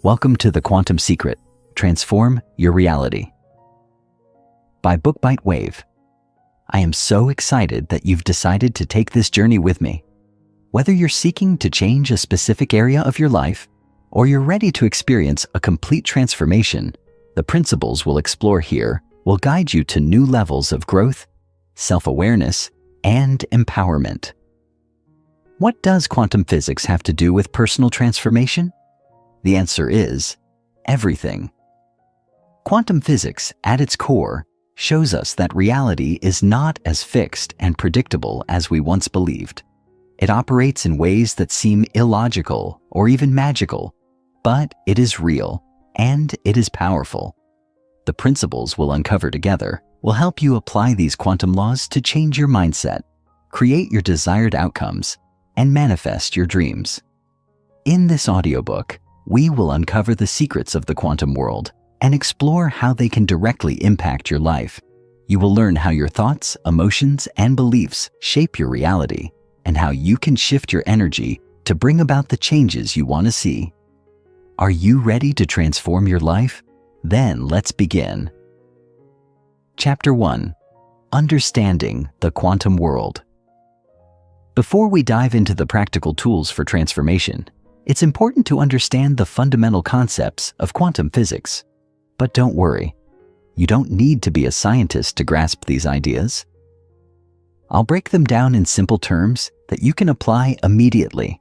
Welcome to The Quantum Secret. Transform your reality. By Bookbite Wave. I am so excited that you've decided to take this journey with me. Whether you're seeking to change a specific area of your life, or you're ready to experience a complete transformation, the principles we'll explore here will guide you to new levels of growth, self-awareness, and empowerment. What does quantum physics have to do with personal transformation? The answer is everything. Quantum physics, at its core, shows us that reality is not as fixed and predictable as we once believed. It operates in ways that seem illogical or even magical, but it is real and it is powerful. The principles we'll uncover together will help you apply these quantum laws to change your mindset, create your desired outcomes, and manifest your dreams. In this audiobook, we will uncover the secrets of the quantum world and explore how they can directly impact your life. You will learn how your thoughts, emotions, and beliefs shape your reality, and how you can shift your energy to bring about the changes you want to see. Are you ready to transform your life? Then let's begin. Chapter 1. Understanding the Quantum World. Before we dive into the practical tools for transformation, it's important to understand the fundamental concepts of quantum physics. But don't worry, you don't need to be a scientist to grasp these ideas. I'll break them down in simple terms that you can apply immediately.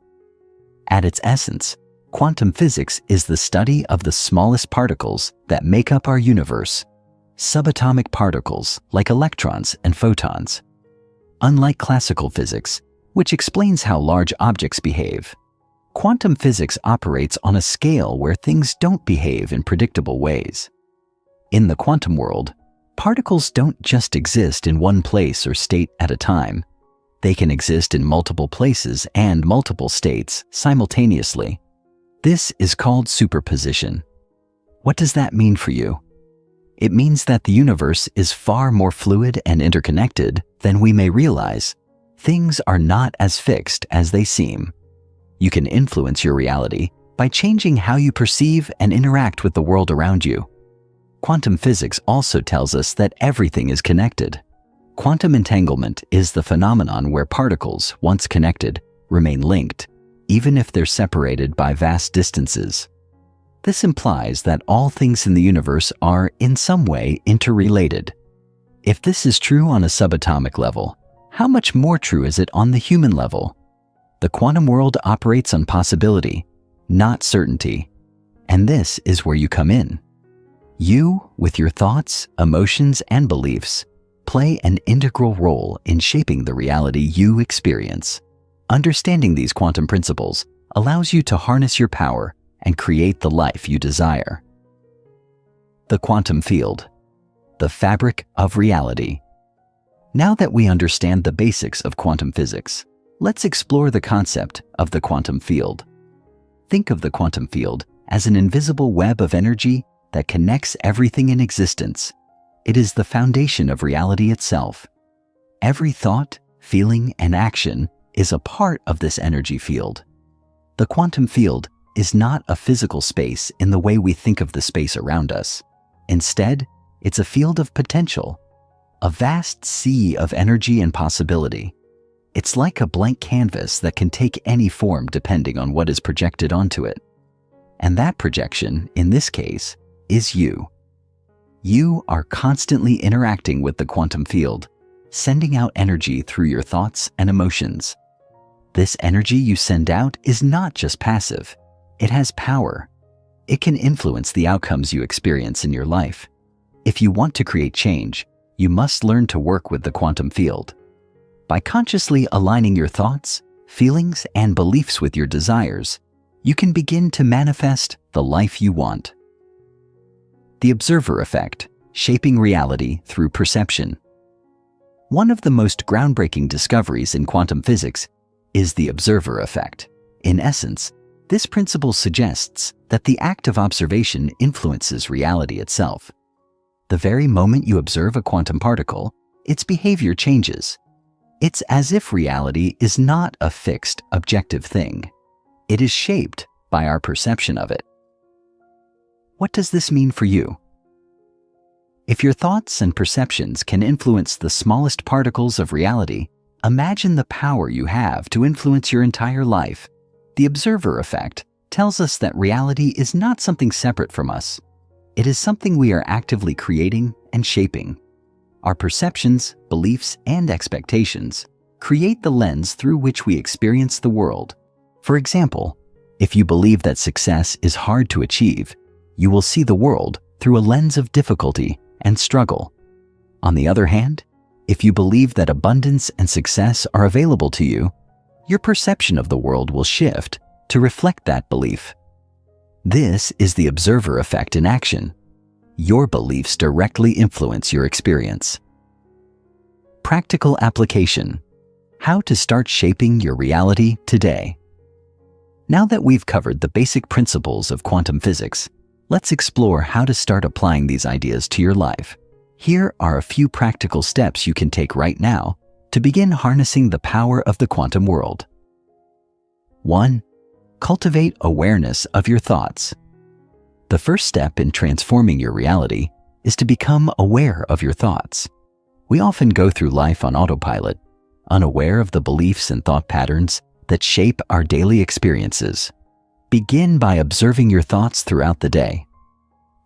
At its essence, quantum physics is the study of the smallest particles that make up our universe, subatomic particles like electrons and photons. Unlike classical physics, which explains how large objects behave, quantum physics operates on a scale where things don't behave in predictable ways. In the quantum world, particles don't just exist in one place or state at a time. They can exist in multiple places and multiple states simultaneously. This is called superposition. What does that mean for you? It means that the universe is far more fluid and interconnected than we may realize. Things are not as fixed as they seem. You can influence your reality by changing how you perceive and interact with the world around you. Quantum physics also tells us that everything is connected. Quantum entanglement is the phenomenon where particles, once connected, remain linked, even if they're separated by vast distances. This implies that all things in the universe are, in some way, interrelated. If this is true on a subatomic level, how much more true is it on the human level? The quantum world operates on possibility, not certainty. And this is where you come in. You, with your thoughts, emotions, and beliefs, play an integral role in shaping the reality you experience. Understanding these quantum principles allows you to harness your power and create the life you desire. The quantum field, the fabric of reality. Now that we understand the basics of quantum physics, let's explore the concept of the quantum field. Think of the quantum field as an invisible web of energy that connects everything in existence. It is the foundation of reality itself. Every thought, feeling, and action is a part of this energy field. The quantum field is not a physical space in the way we think of the space around us. Instead, it's a field of potential, a vast sea of energy and possibility. It's like a blank canvas that can take any form depending on what is projected onto it. And that projection, in this case, is you. You are constantly interacting with the quantum field, sending out energy through your thoughts and emotions. This energy you send out is not just passive. It has power. It can influence the outcomes you experience in your life. If you want to create change, you must learn to work with the quantum field. By consciously aligning your thoughts, feelings, and beliefs with your desires, you can begin to manifest the life you want. The observer effect, shaping reality through perception. One of the most groundbreaking discoveries in quantum physics is the observer effect. In essence, this principle suggests that the act of observation influences reality itself. The very moment you observe a quantum particle, its behavior changes. It's as if reality is not a fixed, objective thing. It is shaped by our perception of it. What does this mean for you? If your thoughts and perceptions can influence the smallest particles of reality, imagine the power you have to influence your entire life. The observer effect tells us that reality is not something separate from us. It is something we are actively creating and shaping. Our perceptions, beliefs, and expectations create the lens through which we experience the world. For example, if you believe that success is hard to achieve, you will see the world through a lens of difficulty and struggle. On the other hand, if you believe that abundance and success are available to you, your perception of the world will shift to reflect that belief. This is the observer effect in action. Your beliefs directly influence your experience. Practical application: how to start shaping your reality today. Now that we've covered the basic principles of quantum physics, let's explore how to start applying these ideas to your life. Here are a few practical steps you can take right now to begin harnessing the power of the quantum world. 1. Cultivate awareness of your thoughts. The first step in transforming your reality is to become aware of your thoughts. We often go through life on autopilot, unaware of the beliefs and thought patterns that shape our daily experiences. Begin by observing your thoughts throughout the day.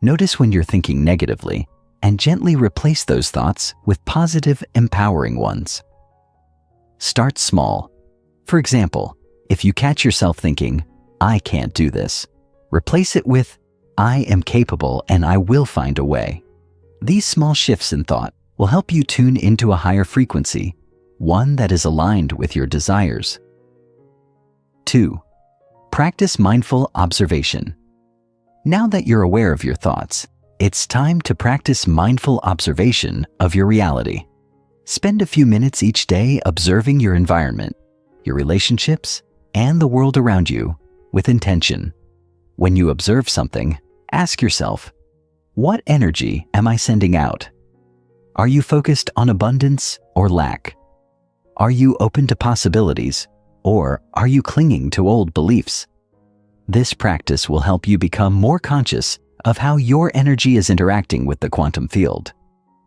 Notice when you're thinking negatively and gently replace those thoughts with positive, empowering ones. Start small. For example, if you catch yourself thinking, "I can't do this," replace it with, "I am capable and I will find a way." These small shifts in thought will help you tune into a higher frequency, one that is aligned with your desires. 2. Practice mindful observation. Now that you're aware of your thoughts, it's time to practice mindful observation of your reality. Spend a few minutes each day observing your environment, your relationships, and the world around you with intention. When you observe something, ask yourself, what energy am I sending out? Are you focused on abundance or lack? Are you open to possibilities, or are you clinging to old beliefs? This practice will help you become more conscious of how your energy is interacting with the quantum field.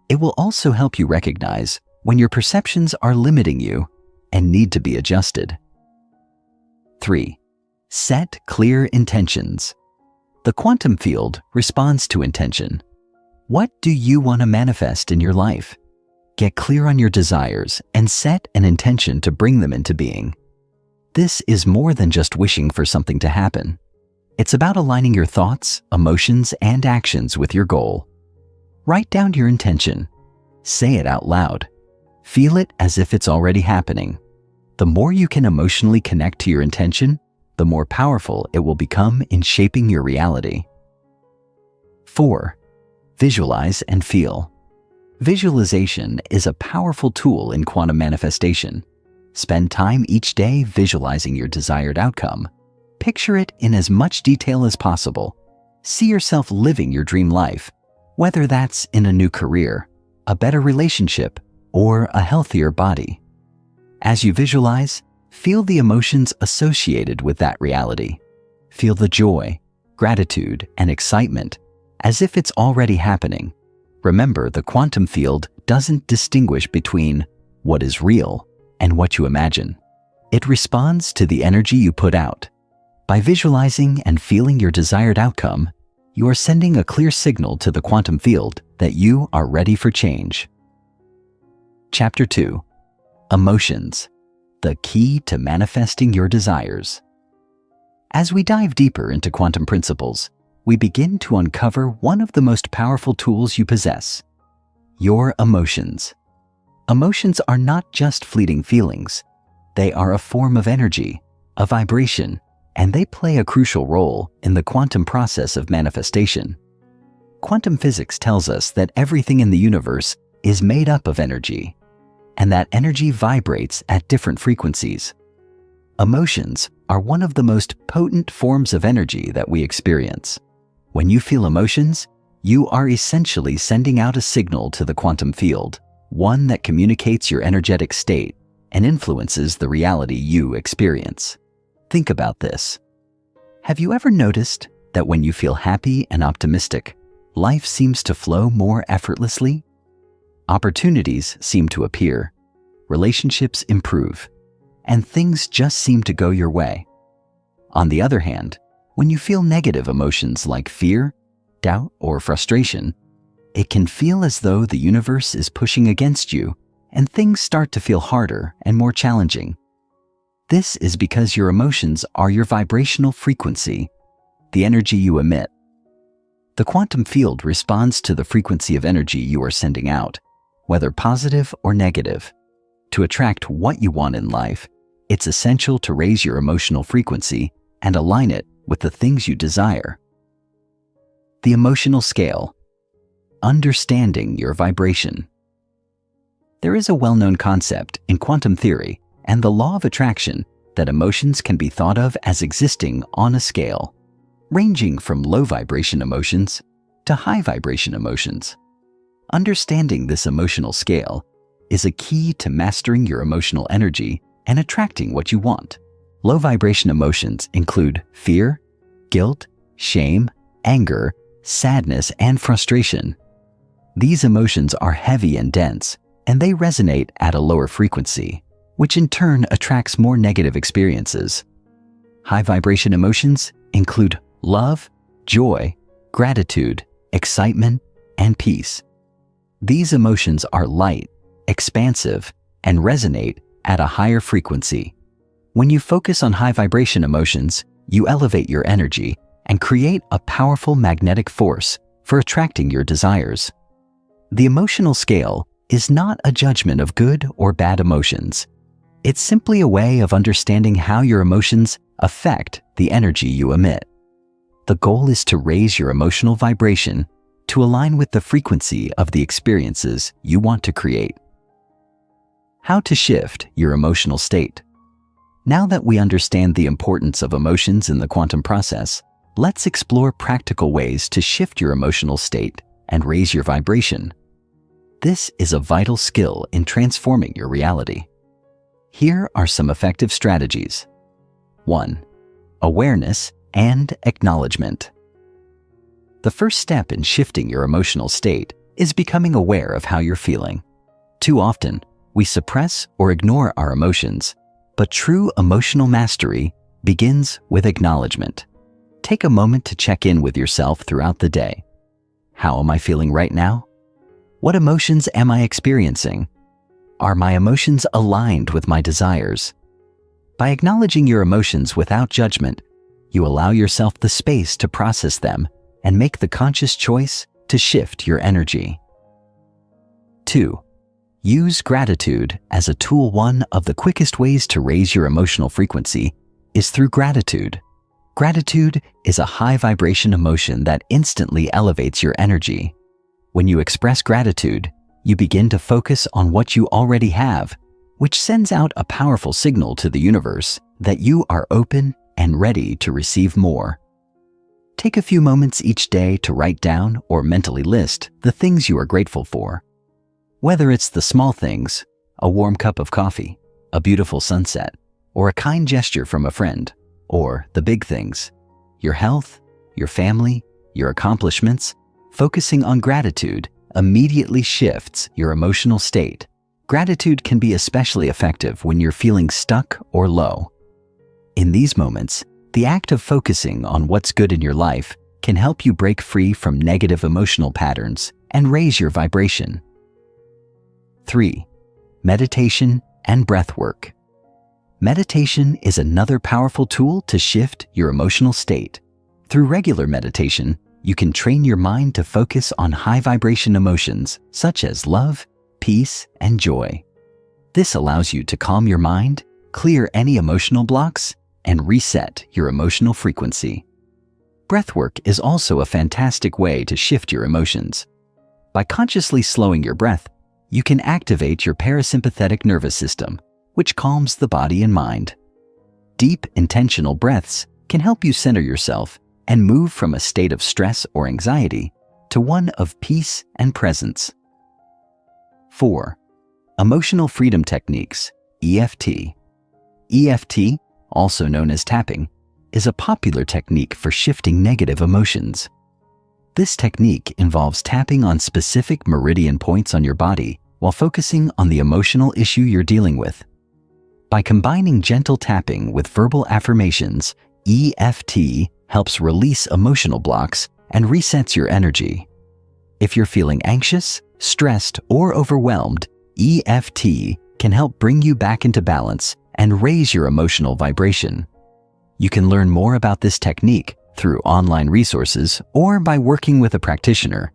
It will also help you recognize when your perceptions are limiting you and need to be adjusted. 3. Set clear intentions. The quantum field responds to intention. What do you want to manifest in your life? Get clear on your desires and set an intention to bring them into being. This is more than just wishing for something to happen. It's about aligning your thoughts, emotions, and actions with your goal. Write down your intention. Say it out loud. Feel it as if it's already happening. The more you can emotionally connect to your intention, the more powerful it will become in shaping your reality. 4. Visualize and feel. Visualization is a powerful tool in quantum manifestation. Spend time each day visualizing your desired outcome. Picture it in as much detail as possible. See yourself living your dream life, whether that's in a new career, a better relationship, or a healthier body. As you visualize, feel the emotions associated with that reality. Feel the joy, gratitude, and excitement as if it's already happening. Remember, the quantum field doesn't distinguish between what is real and what you imagine. It responds to the energy you put out. By visualizing and feeling your desired outcome, you are sending a clear signal to the quantum field that you are ready for change. Chapter 2. Emotions, the key to manifesting your desires. As we dive deeper into quantum principles, we begin to uncover one of the most powerful tools you possess: your emotions. Emotions are not just fleeting feelings. They are a form of energy, a vibration, and they play a crucial role in the quantum process of manifestation. Quantum physics tells us that everything in the universe is made up of energy, and that energy vibrates at different frequencies. Emotions are one of the most potent forms of energy that we experience. When you feel emotions, you are essentially sending out a signal to the quantum field, one that communicates your energetic state and influences the reality you experience. Think about this. Have you ever noticed that when you feel happy and optimistic, life seems to flow more effortlessly? Opportunities seem to appear, relationships improve, and things just seem to go your way. On the other hand, when you feel negative emotions like fear, doubt, or frustration, it can feel as though the universe is pushing against you and things start to feel harder and more challenging. This is because your emotions are your vibrational frequency, the energy you emit. The quantum field responds to the frequency of energy you are sending out, whether positive or negative. To attract what you want in life, it's essential to raise your emotional frequency and align it with the things you desire. The emotional scale. Understanding your vibration. There is a well-known concept in quantum theory and the law of attraction that emotions can be thought of as existing on a scale, ranging from low vibration emotions to high vibration emotions. Understanding this emotional scale is a key to mastering your emotional energy and attracting what you want. Low vibration emotions include fear, guilt, shame, anger, sadness, and frustration. These emotions are heavy and dense, and they resonate at a lower frequency, which in turn attracts more negative experiences. High vibration emotions include love, joy, gratitude, excitement, and peace. These emotions are light, expansive, and resonate at a higher frequency. When you focus on high vibration emotions, you elevate your energy and create a powerful magnetic force for attracting your desires. The emotional scale is not a judgment of good or bad emotions. It's simply a way of understanding how your emotions affect the energy you emit. The goal is to raise your emotional vibration to align with the frequency of the experiences you want to create. How to shift your emotional state. Now that we understand the importance of emotions in the quantum process, let's explore practical ways to shift your emotional state and raise your vibration. This is a vital skill in transforming your reality. Here are some effective strategies. 1. Awareness and acknowledgement. The first step in shifting your emotional state is becoming aware of how you're feeling. Too often, we suppress or ignore our emotions, but true emotional mastery begins with acknowledgement. Take a moment to check in with yourself throughout the day. How am I feeling right now? What emotions am I experiencing? Are my emotions aligned with my desires? By acknowledging your emotions without judgment, you allow yourself the space to process them and make the conscious choice to shift your energy. 2. Use gratitude as a tool. One of the quickest ways to raise your emotional frequency is through gratitude. Gratitude is a high vibration emotion that instantly elevates your energy. When you express gratitude, you begin to focus on what you already have, which sends out a powerful signal to the universe that you are open and ready to receive more. Take a few moments each day to write down or mentally list the things you are grateful for. Whether it's the small things, a warm cup of coffee, a beautiful sunset, or a kind gesture from a friend, or the big things, your health, your family, your accomplishments, focusing on gratitude immediately shifts your emotional state. Gratitude can be especially effective when you're feeling stuck or low. In these moments, the act of focusing on what's good in your life can help you break free from negative emotional patterns and raise your vibration. 3. Meditation and breath work. Meditation is another powerful tool to shift your emotional state. Through regular meditation, you can train your mind to focus on high vibration emotions such as love, peace, and joy. This allows you to calm your mind, clear any emotional blocks, and reset your emotional frequency. Breathwork is also a fantastic way to shift your emotions. By consciously slowing your breath, you can activate your parasympathetic nervous system, which calms the body and mind. Deep, intentional breaths can help you center yourself and move from a state of stress or anxiety to one of peace and presence. 4. Emotional freedom techniques, EFT. EFT, also known as tapping, is a popular technique for shifting negative emotions. This technique involves tapping on specific meridian points on your body while focusing on the emotional issue you're dealing with. By combining gentle tapping with verbal affirmations, EFT helps release emotional blocks and resets your energy. If you're feeling anxious, stressed, or overwhelmed, EFT can help bring you back into balance and raise your emotional vibration. You can learn more about this technique through online resources or by working with a practitioner.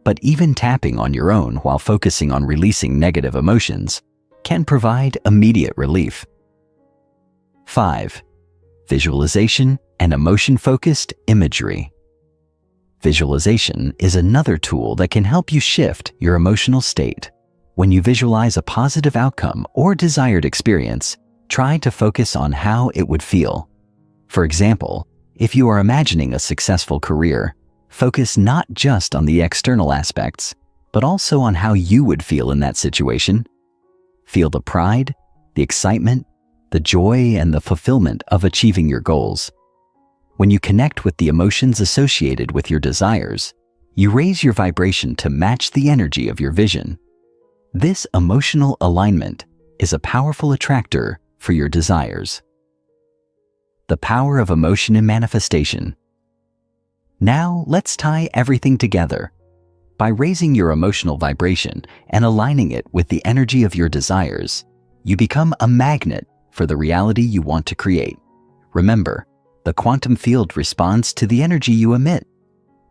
But even tapping on your own while focusing on releasing negative emotions can provide immediate relief. 5. Visualization and emotion-focused imagery. Visualization is another tool that can help you shift your emotional state. When you visualize a positive outcome or desired experience, try to focus on how it would feel. For example, if you are imagining a successful career, focus not just on the external aspects, but also on how you would feel in that situation. Feel the pride, the excitement, the joy, and the fulfillment of achieving your goals. When you connect with the emotions associated with your desires, you raise your vibration to match the energy of your vision. This emotional alignment is a powerful attractor for your desires. The power of emotion and manifestation. Now, let's tie everything together. By raising your emotional vibration and aligning it with the energy of your desires, you become a magnet for the reality you want to create. Remember, the quantum field responds to the energy you emit.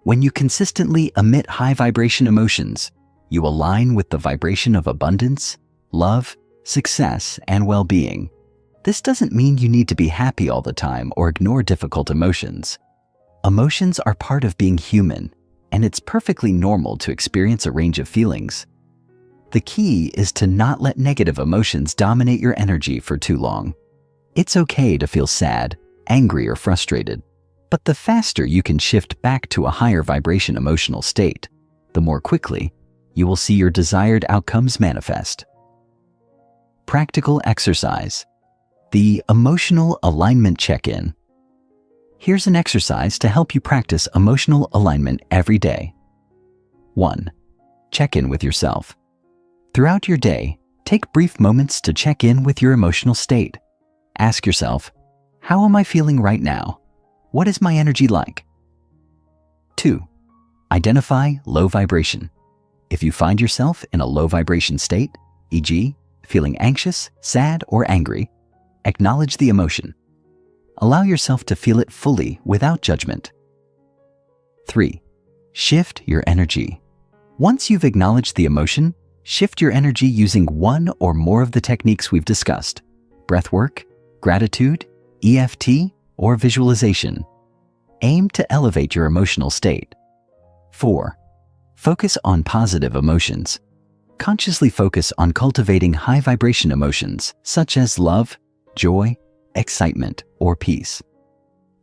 When you consistently emit high vibration emotions, you align with the vibration of abundance, love, success, and well-being. This doesn't mean you need to be happy all the time or ignore difficult emotions. Emotions are part of being human, and it's perfectly normal to experience a range of feelings. The key is to not let negative emotions dominate your energy for too long. It's okay to feel sad, angry, or frustrated, but the faster you can shift back to a higher vibration emotional state, the more quickly you will see your desired outcomes manifest. Practical exercise. The emotional alignment check-in. Here's an exercise to help you practice emotional alignment every day. 1. Check in with yourself. Throughout your day, take brief moments to check in with your emotional state. Ask yourself, how am I feeling right now? What is my energy like? 2. Identify low vibration. If you find yourself in a low vibration state, e.g., feeling anxious, sad, or angry, acknowledge the emotion. Allow yourself to feel it fully without judgment. 3. Shift your energy. Once you've acknowledged the emotion, shift your energy using one or more of the techniques we've discussed: breathwork, gratitude, EFT, or visualization. Aim to elevate your emotional state. 4. Focus on positive emotions. Consciously focus on cultivating high vibration emotions such as love, joy, excitement, or peace.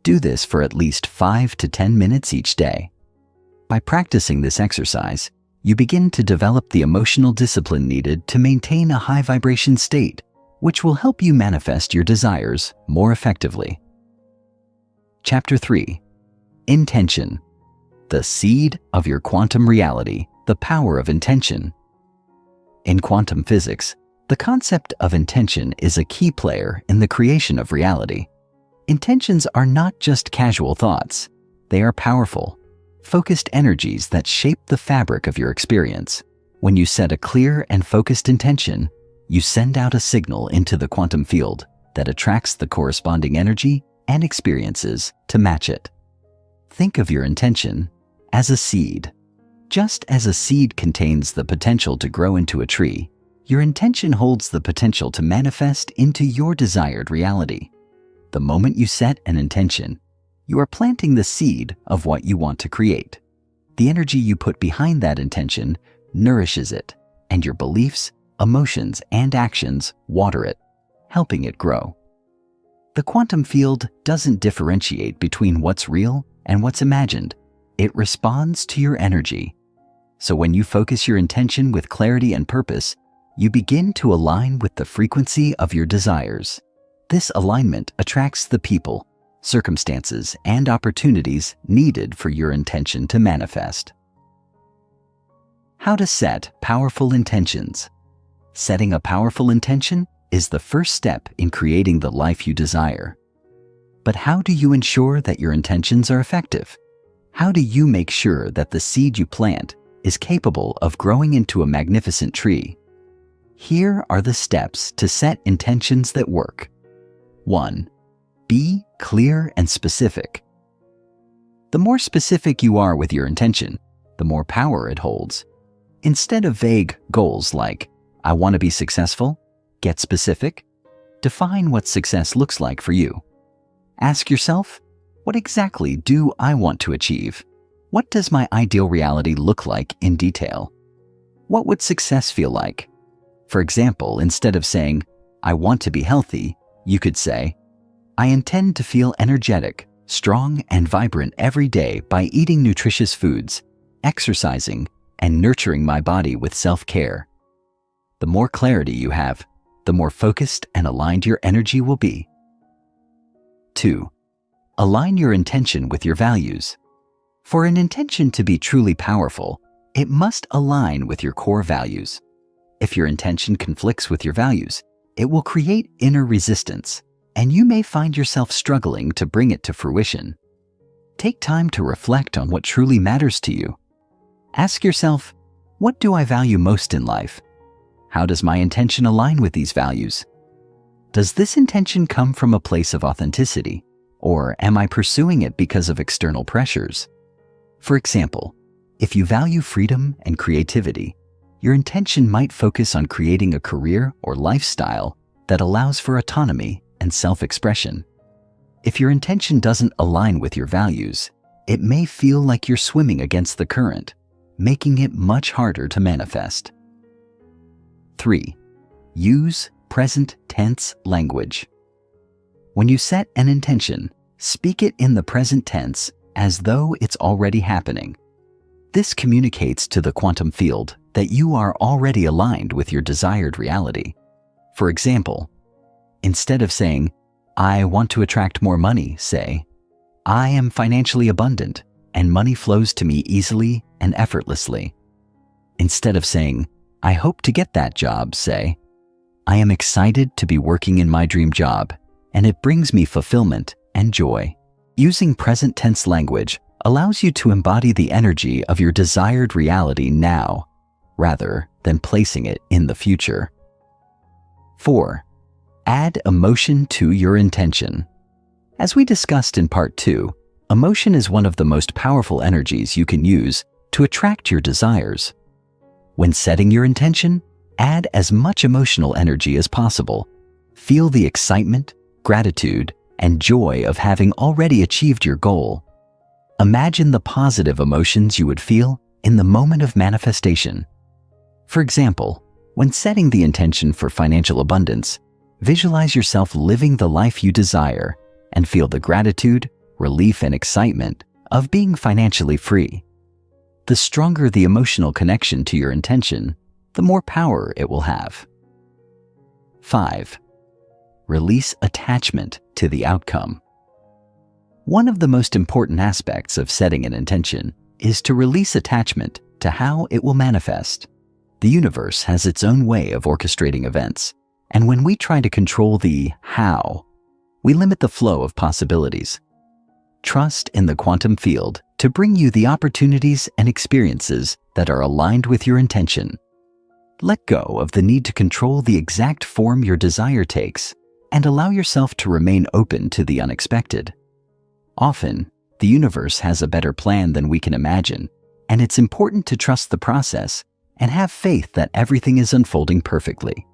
Do this for at least 5 to 10 minutes each day. By practicing this exercise, you begin to develop the emotional discipline needed to maintain a high vibration state, which will help you manifest your desires more effectively. Chapter 3. Intention. The seed of your quantum reality, the power of intention. In quantum physics, the concept of intention is a key player in the creation of reality. Intentions are not just casual thoughts. They are powerful, focused energies that shape the fabric of your experience. When you set a clear and focused intention, you send out a signal into the quantum field that attracts the corresponding energy and experiences to match it. Think of your intention as a seed. Just as a seed contains the potential to grow into a tree, your intention holds the potential to manifest into your desired reality. The moment you set an intention, you are planting the seed of what you want to create. The energy you put behind that intention nourishes it, and your beliefs, emotions, and actions water it, helping it grow. The quantum field doesn't differentiate between what's real and what's imagined. It responds to your energy. So when you focus your intention with clarity and purpose, you begin to align with the frequency of your desires. This alignment attracts the people, circumstances, and opportunities needed for your intention to manifest. How to set powerful intentions. Setting a powerful intention is the first step in creating the life you desire. But how do you ensure that your intentions are effective? How do you make sure that the seed you plant is capable of growing into a magnificent tree? Here are the steps to set intentions that work. 1. Be clear and specific. The more specific you are with your intention, the more power it holds. Instead of vague goals like, I want to be successful, get specific. Define what success looks like for you. Ask yourself, what exactly do I want to achieve? What does my ideal reality look like in detail? What would success feel like? For example, instead of saying, I want to be healthy, you could say, I intend to feel energetic, strong, and vibrant every day by eating nutritious foods, exercising, and nurturing my body with self-care. The more clarity you have, the more focused and aligned your energy will be. 2. Align your intention with your values. For an intention to be truly powerful, it must align with your core values. If your intention conflicts with your values, it will create inner resistance, and you may find yourself struggling to bring it to fruition. Take time to reflect on what truly matters to you. Ask yourself, what do I value most in life? How does my intention align with these values? Does this intention come from a place of authenticity, or am I pursuing it because of external pressures? For example, if you value freedom and creativity, your intention might focus on creating a career or lifestyle that allows for autonomy and self-expression. If your intention doesn't align with your values, it may feel like you're swimming against the current, making it much harder to manifest. 3. Use present tense language. When you set an intention, speak it in the present tense as though it's already happening. This communicates to the quantum field that you are already aligned with your desired reality. For example, instead of saying, I want to attract more money, say, I am financially abundant and money flows to me easily and effortlessly. Instead of saying, I hope to get that job, say, I am excited to be working in my dream job and it brings me fulfillment and joy. Using present tense language allows you to embody the energy of your desired reality now, rather than placing it in the future. 4. Add emotion to your intention. As we discussed in part 2, emotion is one of the most powerful energies you can use to attract your desires. When setting your intention, add as much emotional energy as possible. Feel the excitement, gratitude, and joy of having already achieved your goal. Imagine the positive emotions you would feel in the moment of manifestation. For example, when setting the intention for financial abundance, visualize yourself living the life you desire and feel the gratitude, relief, and excitement of being financially free. The stronger the emotional connection to your intention, the more power it will have. 5. Release attachment to the outcome. One of the most important aspects of setting an intention is to release attachment to how it will manifest. The universe has its own way of orchestrating events, and when we try to control the how, we limit the flow of possibilities. Trust in the quantum field to bring you the opportunities and experiences that are aligned with your intention. Let go of the need to control the exact form your desire takes and allow yourself to remain open to the unexpected. Often, the universe has a better plan than we can imagine, and it's important to trust the process and have faith that everything is unfolding perfectly.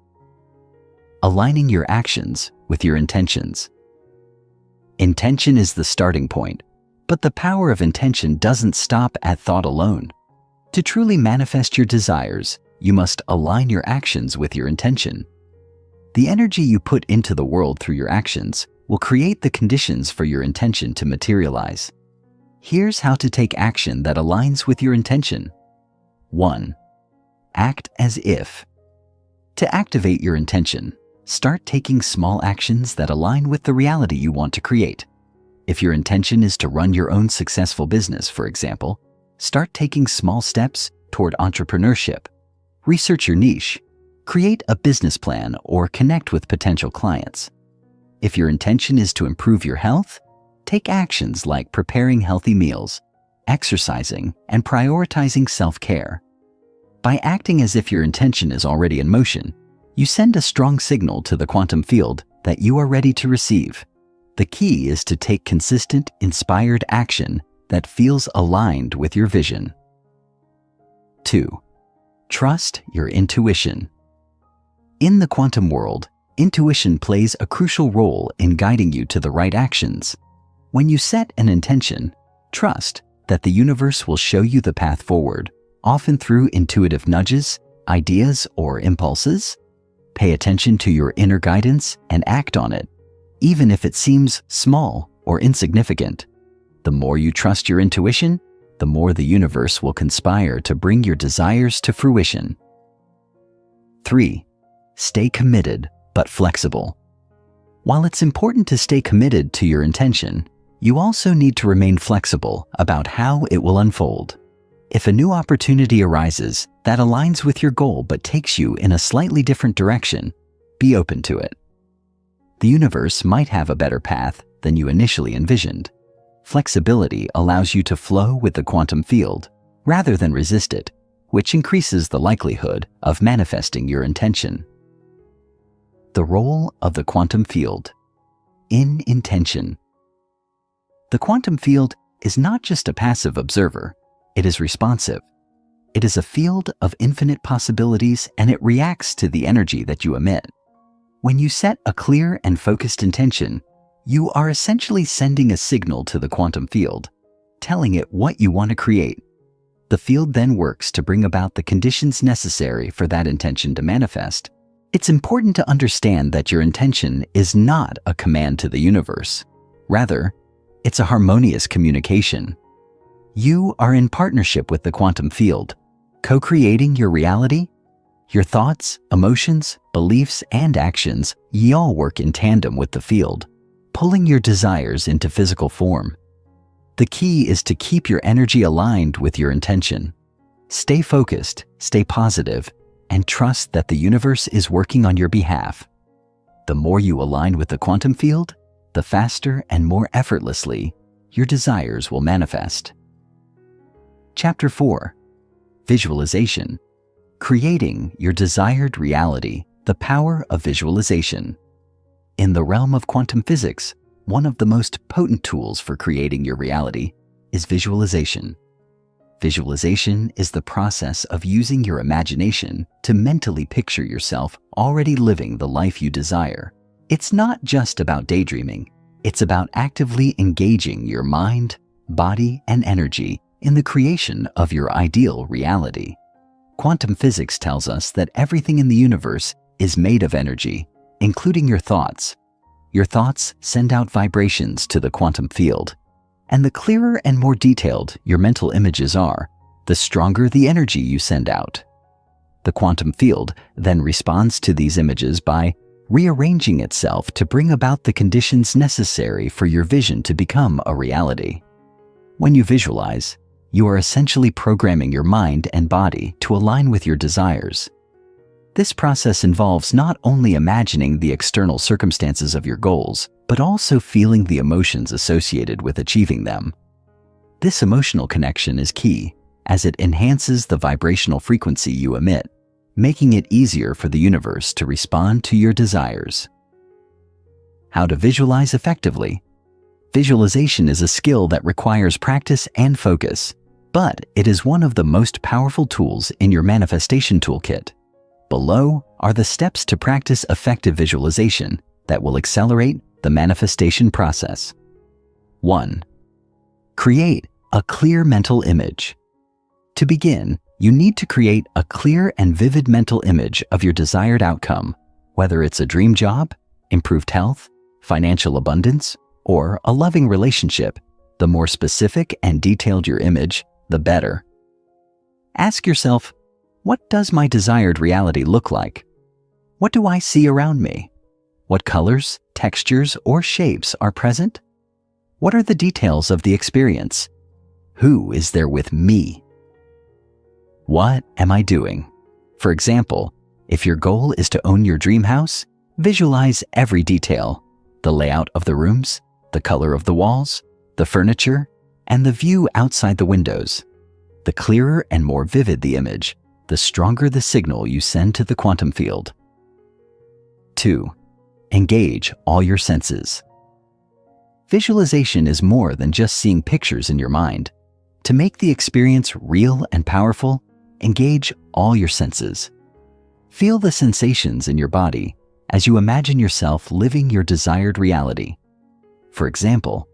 Aligning your actions with your intentions. Intention is the starting point, but the power of intention doesn't stop at thought alone. To truly manifest your desires, you must align your actions with your intention. The energy you put into the world through your actions will create the conditions for your intention to materialize. Here's how to take action that aligns with your intention. 1. Act as if. To activate your intention, start taking small actions that align with the reality you want to create. If your intention is to run your own successful business, for example, start taking small steps toward entrepreneurship. Research your niche, create a business plan, or connect with potential clients. If your intention is to improve your health, take actions like preparing healthy meals, exercising, and prioritizing self-care. By acting as if your intention is already in motion, you send a strong signal to the quantum field that you are ready to receive. The key is to take consistent, inspired action that feels aligned with your vision. 2. Trust your intuition. In the quantum world, intuition plays a crucial role in guiding you to the right actions. When you set an intention, trust that the universe will show you the path forward, often through intuitive nudges, ideas, or impulses. Pay attention to your inner guidance and act on it, even if it seems small or insignificant. The more you trust your intuition, the more the universe will conspire to bring your desires to fruition. 3. Stay committed but flexible. While it's important to stay committed to your intention, you also need to remain flexible about how it will unfold. If a new opportunity arises that aligns with your goal but takes you in a slightly different direction, be open to it. The universe might have a better path than you initially envisioned. Flexibility allows you to flow with the quantum field rather than resist it, which increases the likelihood of manifesting your intention. The role of the quantum field in intention. The quantum field is not just a passive observer, it is responsive. It is a field of infinite possibilities, and it reacts to the energy that you emit. When you set a clear and focused intention, you are essentially sending a signal to the quantum field, telling it what you want to create. The field then works to bring about the conditions necessary for that intention to manifest. It's important to understand that your intention is not a command to the universe. Rather, it's a harmonious communication. You are in partnership with the quantum field, co-creating your reality. Your thoughts, emotions, beliefs, and actions, ye all work in tandem with the field, pulling your desires into physical form. The key is to keep your energy aligned with your intention. Stay focused, stay positive, and trust that the universe is working on your behalf. The more you align with the quantum field, the faster and more effortlessly your desires will manifest. Chapter 4. Visualization. Creating your desired reality, the power of visualization. In the realm of quantum physics, one of the most potent tools for creating your reality is visualization. Visualization is the process of using your imagination to mentally picture yourself already living the life you desire. It's not just about daydreaming. It's about actively engaging your mind, body, and energy in the creation of your ideal reality. Quantum physics tells us that everything in the universe is made of energy, including your thoughts. Your thoughts send out vibrations to the quantum field, and the clearer and more detailed your mental images are, the stronger the energy you send out. The quantum field then responds to these images by rearranging itself to bring about the conditions necessary for your vision to become a reality. When you visualize, you are essentially programming your mind and body to align with your desires. This process involves not only imagining the external circumstances of your goals, but also feeling the emotions associated with achieving them. This emotional connection is key, as it enhances the vibrational frequency you emit, making it easier for the universe to respond to your desires. How to visualize effectively. Visualization is a skill that requires practice and focus, but it is one of the most powerful tools in your manifestation toolkit. Below are the steps to practice effective visualization that will accelerate the manifestation process. 1. Create a clear mental image. To begin, you need to create a clear and vivid mental image of your desired outcome, whether it's a dream job, improved health, financial abundance, or a loving relationship. The more specific and detailed your image, the better. Ask yourself, what does my desired reality look like? What do I see around me? What colors, textures, or shapes are present? What are the details of the experience? Who is there with me? What am I doing? For example, if your goal is to own your dream house, visualize every detail: the layout of the rooms, the color of the walls, the furniture, and the view outside the windows. The clearer and more vivid the image, the stronger the signal you send to the quantum field. 2. Engage all your senses. Visualization is more than just seeing pictures in your mind. To make the experience real and powerful, engage all your senses. Feel the sensations in your body as you imagine yourself living your desired reality. For example,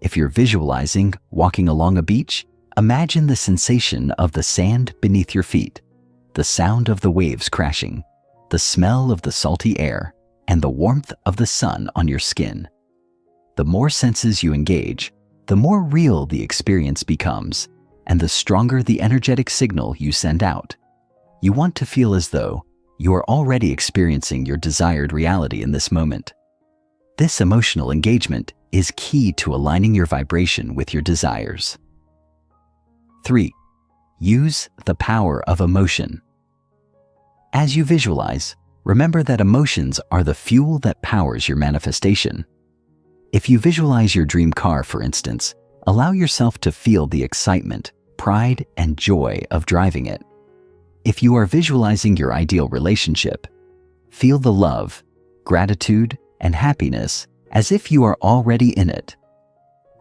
if you're visualizing walking along a beach, imagine the sensation of the sand beneath your feet, the sound of the waves crashing, the smell of the salty air, and the warmth of the sun on your skin. The more senses you engage, the more real the experience becomes, and the stronger the energetic signal you send out. You want to feel as though you are already experiencing your desired reality in this moment. This emotional engagement is key to aligning your vibration with your desires. 3. Use the power of emotion. As you visualize, remember that emotions are the fuel that powers your manifestation. If you visualize your dream car, for instance, allow yourself to feel the excitement, pride, and joy of driving it. If you are visualizing your ideal relationship, feel the love, gratitude, and happiness as if you are already in it.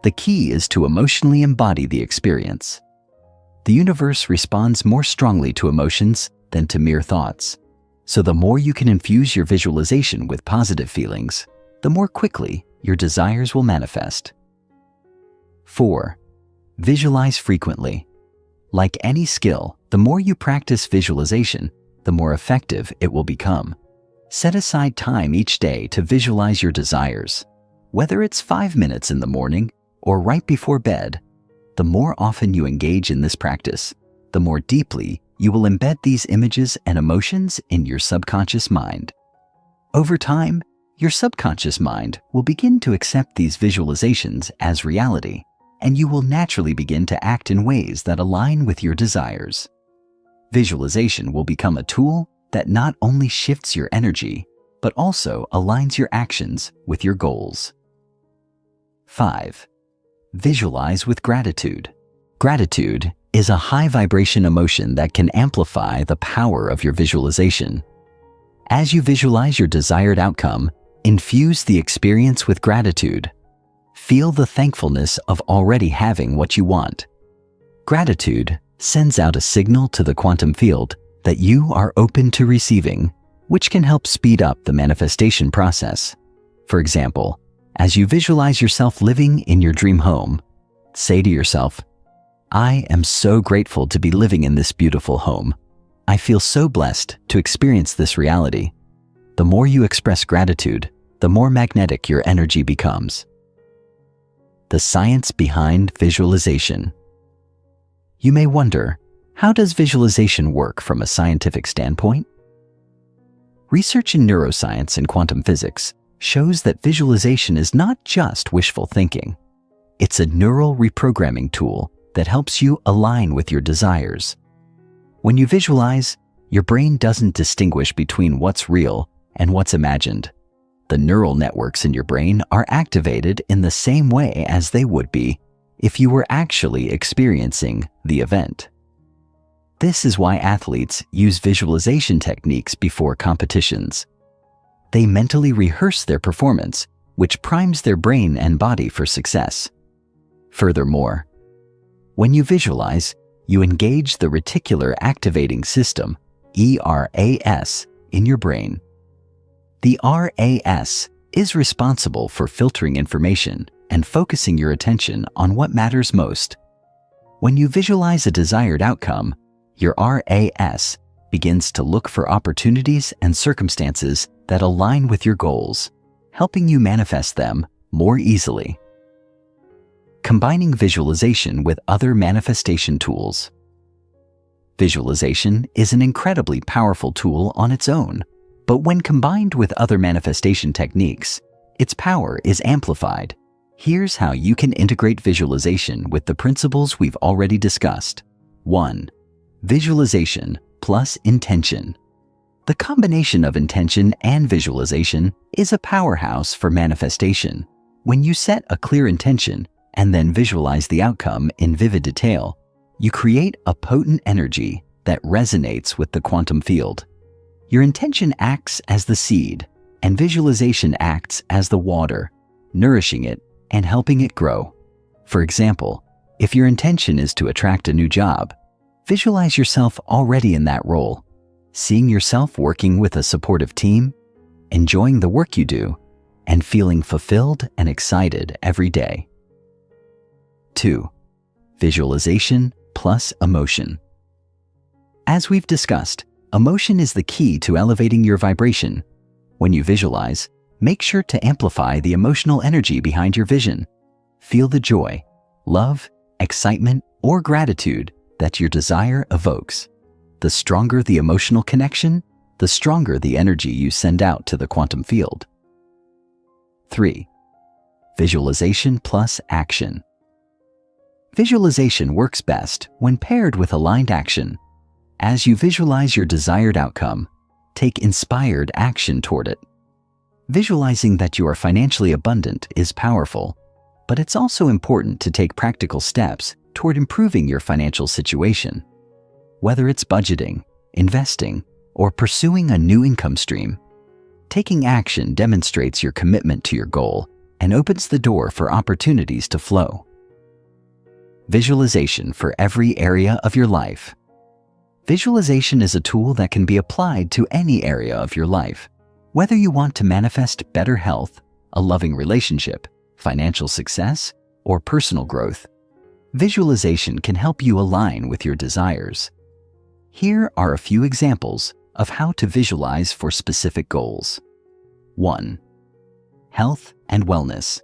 The key is to emotionally embody the experience. The universe responds more strongly to emotions than to mere thoughts. So the more you can infuse your visualization with positive feelings, the more quickly your desires will manifest. 4. Visualize frequently. Like any skill, the more you practice visualization, the more effective it will become. Set aside time each day to visualize your desires. Whether it's 5 minutes in the morning or right before bed, the more often you engage in this practice, the more deeply you will embed these images and emotions in your subconscious mind. Over time, your subconscious mind will begin to accept these visualizations as reality, and you will naturally begin to act in ways that align with your desires. Visualization will become a tool that not only shifts your energy, but also aligns your actions with your goals. 5. Visualize with gratitude. Gratitude is a high vibration emotion that can amplify the power of your visualization. As you visualize your desired outcome, infuse the experience with gratitude. Feel the thankfulness of already having what you want. Gratitude sends out a signal to the quantum field that you are open to receiving, which can help speed up the manifestation process. For example, as you visualize yourself living in your dream home, say to yourself, "I am so grateful to be living in this beautiful home. I feel so blessed to experience this reality." The more you express gratitude, the more magnetic your energy becomes. The science behind visualization. You may wonder, how does visualization work from a scientific standpoint? Research in neuroscience and quantum physics shows that visualization is not just wishful thinking. It's a neural reprogramming tool that helps you align with your desires. When you visualize, your brain doesn't distinguish between what's real and what's imagined. The neural networks in your brain are activated in the same way as they would be if you were actually experiencing the event. This is why athletes use visualization techniques before competitions. They mentally rehearse their performance, which primes their brain and body for success. Furthermore, when you visualize, you engage the reticular activating system, ERAS, in your brain. The RAS is responsible for filtering information and focusing your attention on what matters most. When you visualize a desired outcome, your RAS begins to look for opportunities and circumstances that align with your goals, helping you manifest them more easily. Combining visualization with other manifestation tools. Visualization is an incredibly powerful tool on its own, but when combined with other manifestation techniques, its power is amplified. Here's how you can integrate visualization with the principles we've already discussed. 1. Visualization plus intention. The combination of intention and visualization is a powerhouse for manifestation. When you set a clear intention and then visualize the outcome in vivid detail, you create a potent energy that resonates with the quantum field. Your intention acts as the seed, and visualization acts as the water, nourishing it and helping it grow. For example, if your intention is to attract a new job, visualize yourself already in that role, seeing yourself working with a supportive team, enjoying the work you do, and feeling fulfilled and excited every day. 2. Visualization plus emotion. As we've discussed, emotion is the key to elevating your vibration. When you visualize, make sure to amplify the emotional energy behind your vision. Feel the joy, love, excitement, or gratitude that your desire evokes. The stronger the emotional connection, the stronger the energy you send out to the quantum field. 3. Visualization plus action. Visualization works best when paired with aligned action. As you visualize your desired outcome, take inspired action toward it. Visualizing that you are financially abundant is powerful, but it's also important to take practical steps toward improving your financial situation. Whether it's budgeting, investing, or pursuing a new income stream, taking action demonstrates your commitment to your goal and opens the door for opportunities to flow. Visualization for every area of your life. Visualization is a tool that can be applied to any area of your life. Whether you want to manifest better health, a loving relationship, financial success, or personal growth, visualization can help you align with your desires. Here are a few examples of how to visualize for specific goals. 1. Health and wellness.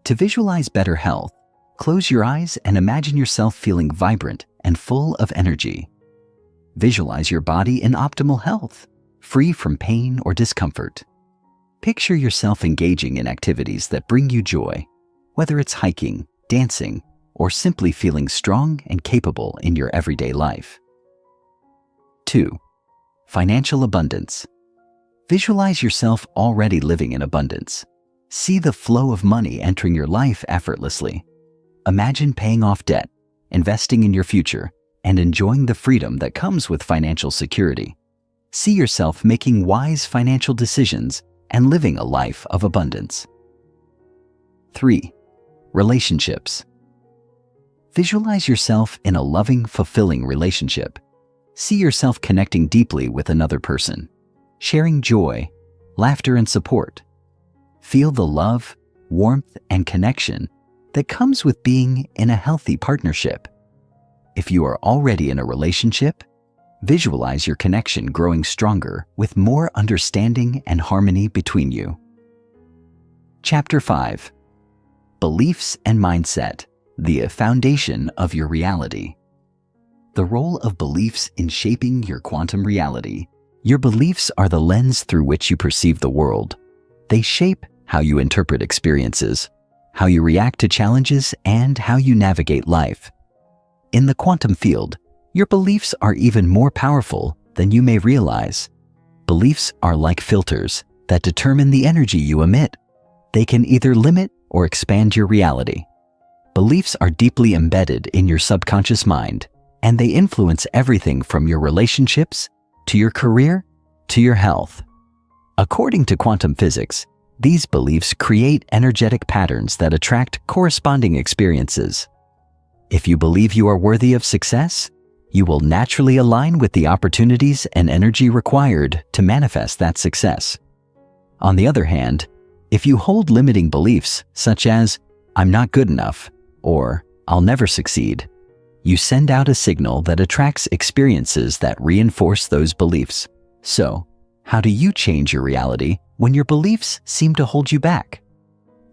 To visualize better health, close your eyes and imagine yourself feeling vibrant and full of energy. Visualize your body in optimal health, free from pain or discomfort. Picture yourself engaging in activities that bring you joy, whether it's hiking, dancing, or simply feeling strong and capable in your everyday life. 2. Financial abundance. Visualize yourself already living in abundance. See the flow of money entering your life effortlessly. Imagine paying off debt, investing in your future, and enjoying the freedom that comes with financial security. See yourself making wise financial decisions and living a life of abundance. 3. Relationships. Visualize yourself in a loving, fulfilling relationship. See yourself connecting deeply with another person, sharing joy, laughter, and support. Feel the love, warmth, and connection that comes with being in a healthy partnership. If you are already in a relationship, visualize your connection growing stronger with more understanding and harmony between you. Chapter 5. Beliefs and Mindset, the foundation of your reality. The role of beliefs in shaping your quantum reality. Your beliefs are the lens through which you perceive the world. They shape how you interpret experiences, how you react to challenges, and how you navigate life. In the quantum field, your beliefs are even more powerful than you may realize. Beliefs are like filters that determine the energy you emit. They can either limit or expand your reality. Beliefs are deeply embedded in your subconscious mind, and they influence everything from your relationships, to your career, to your health. According to quantum physics, these beliefs create energetic patterns that attract corresponding experiences. If you believe you are worthy of success, you will naturally align with the opportunities and energy required to manifest that success. On the other hand, if you hold limiting beliefs such as, "I'm not good enough," or "I'll never succeed," you send out a signal that attracts experiences that reinforce those beliefs. So, how do you change your reality when your beliefs seem to hold you back?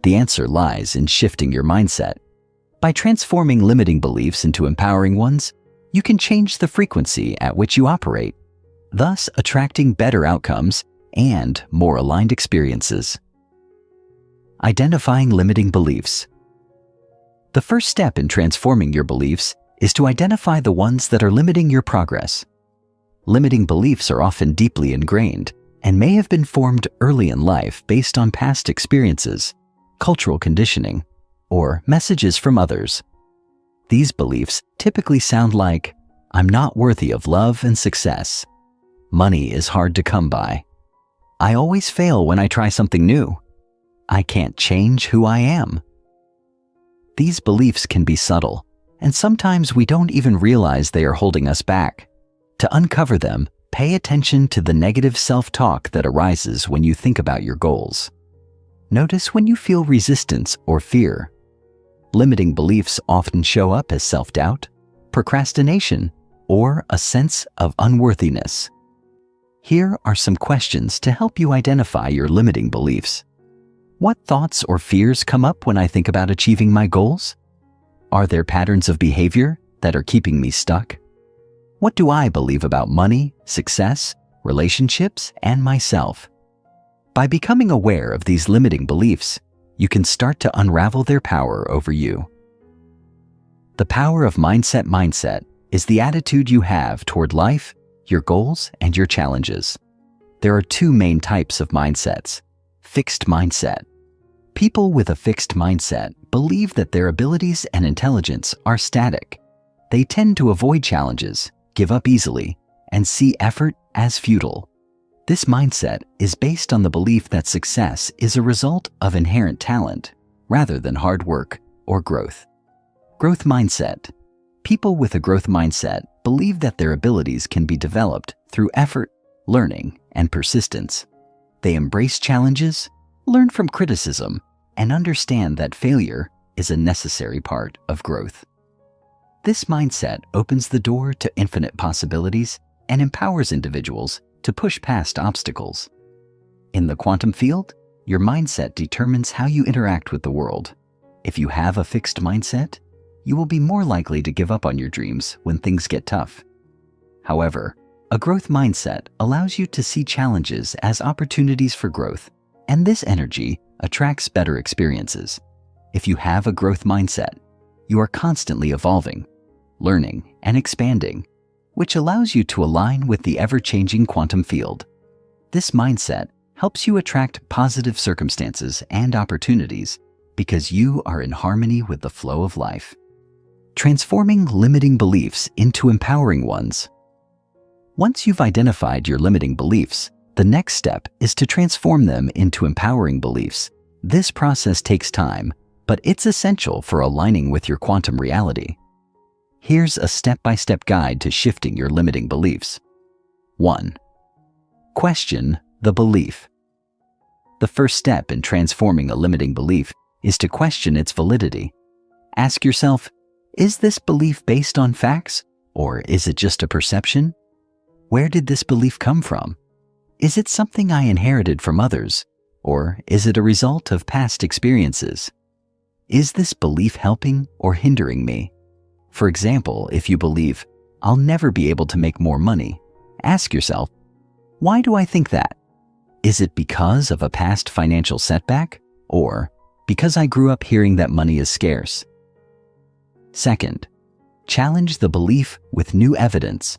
The answer lies in shifting your mindset. By transforming limiting beliefs into empowering ones, you can change the frequency at which you operate, thus attracting better outcomes and more aligned experiences. Identifying limiting beliefs. The first step in transforming your beliefs is to identify the ones that are limiting your progress. Limiting beliefs are often deeply ingrained and may have been formed early in life based on past experiences, cultural conditioning, or messages from others. These beliefs typically sound like, "I'm not worthy of love and success. Money is hard to come by. I always fail when I try something new. I can't change who I am." These beliefs can be subtle, and sometimes we don't even realize they are holding us back. To uncover them, pay attention to the negative self-talk that arises when you think about your goals. Notice when you feel resistance or fear. Limiting beliefs often show up as self-doubt, procrastination, or a sense of unworthiness. Here are some questions to help you identify your limiting beliefs. What thoughts or fears come up when I think about achieving my goals? Are there patterns of behavior that are keeping me stuck? What do I believe about money, success, relationships, and myself? By becoming aware of these limiting beliefs, you can start to unravel their power over you. The power of mindset is the attitude you have toward life, your goals, and your challenges. There are two main types of mindsets. Fixed mindset. People with a fixed mindset believe that their abilities and intelligence are static. They tend to avoid challenges, give up easily, and see effort as futile. This mindset is based on the belief that success is a result of inherent talent rather than hard work or growth. Growth mindset. People with a growth mindset believe that their abilities can be developed through effort, learning, and persistence. They embrace challenges, learn from criticism, and understand that failure is a necessary part of growth. This mindset opens the door to infinite possibilities and empowers individuals to push past obstacles. In the quantum field, your mindset determines how you interact with the world. If you have a fixed mindset, you will be more likely to give up on your dreams when things get tough. However, a growth mindset allows you to see challenges as opportunities for growth, and this energy attracts better experiences. If you have a growth mindset, you are constantly evolving, learning, and expanding, which allows you to align with the ever-changing quantum field. This mindset helps you attract positive circumstances and opportunities because you are in harmony with the flow of life. Transforming limiting beliefs into empowering ones. Once you've identified your limiting beliefs, the next step is to transform them into empowering beliefs. This process takes time, but it's essential for aligning with your quantum reality. Here's a step-by-step guide to shifting your limiting beliefs. 1. Question the belief. The first step in transforming a limiting belief is to question its validity. Ask yourself, is this belief based on facts, or is it just a perception? Where did this belief come from? Is it something I inherited from others, or is it a result of past experiences? Is this belief helping or hindering me? For example, if you believe, "I'll never be able to make more money," ask yourself, why do I think that? Is it because of a past financial setback, or because I grew up hearing that money is scarce? Second, challenge the belief with new evidence.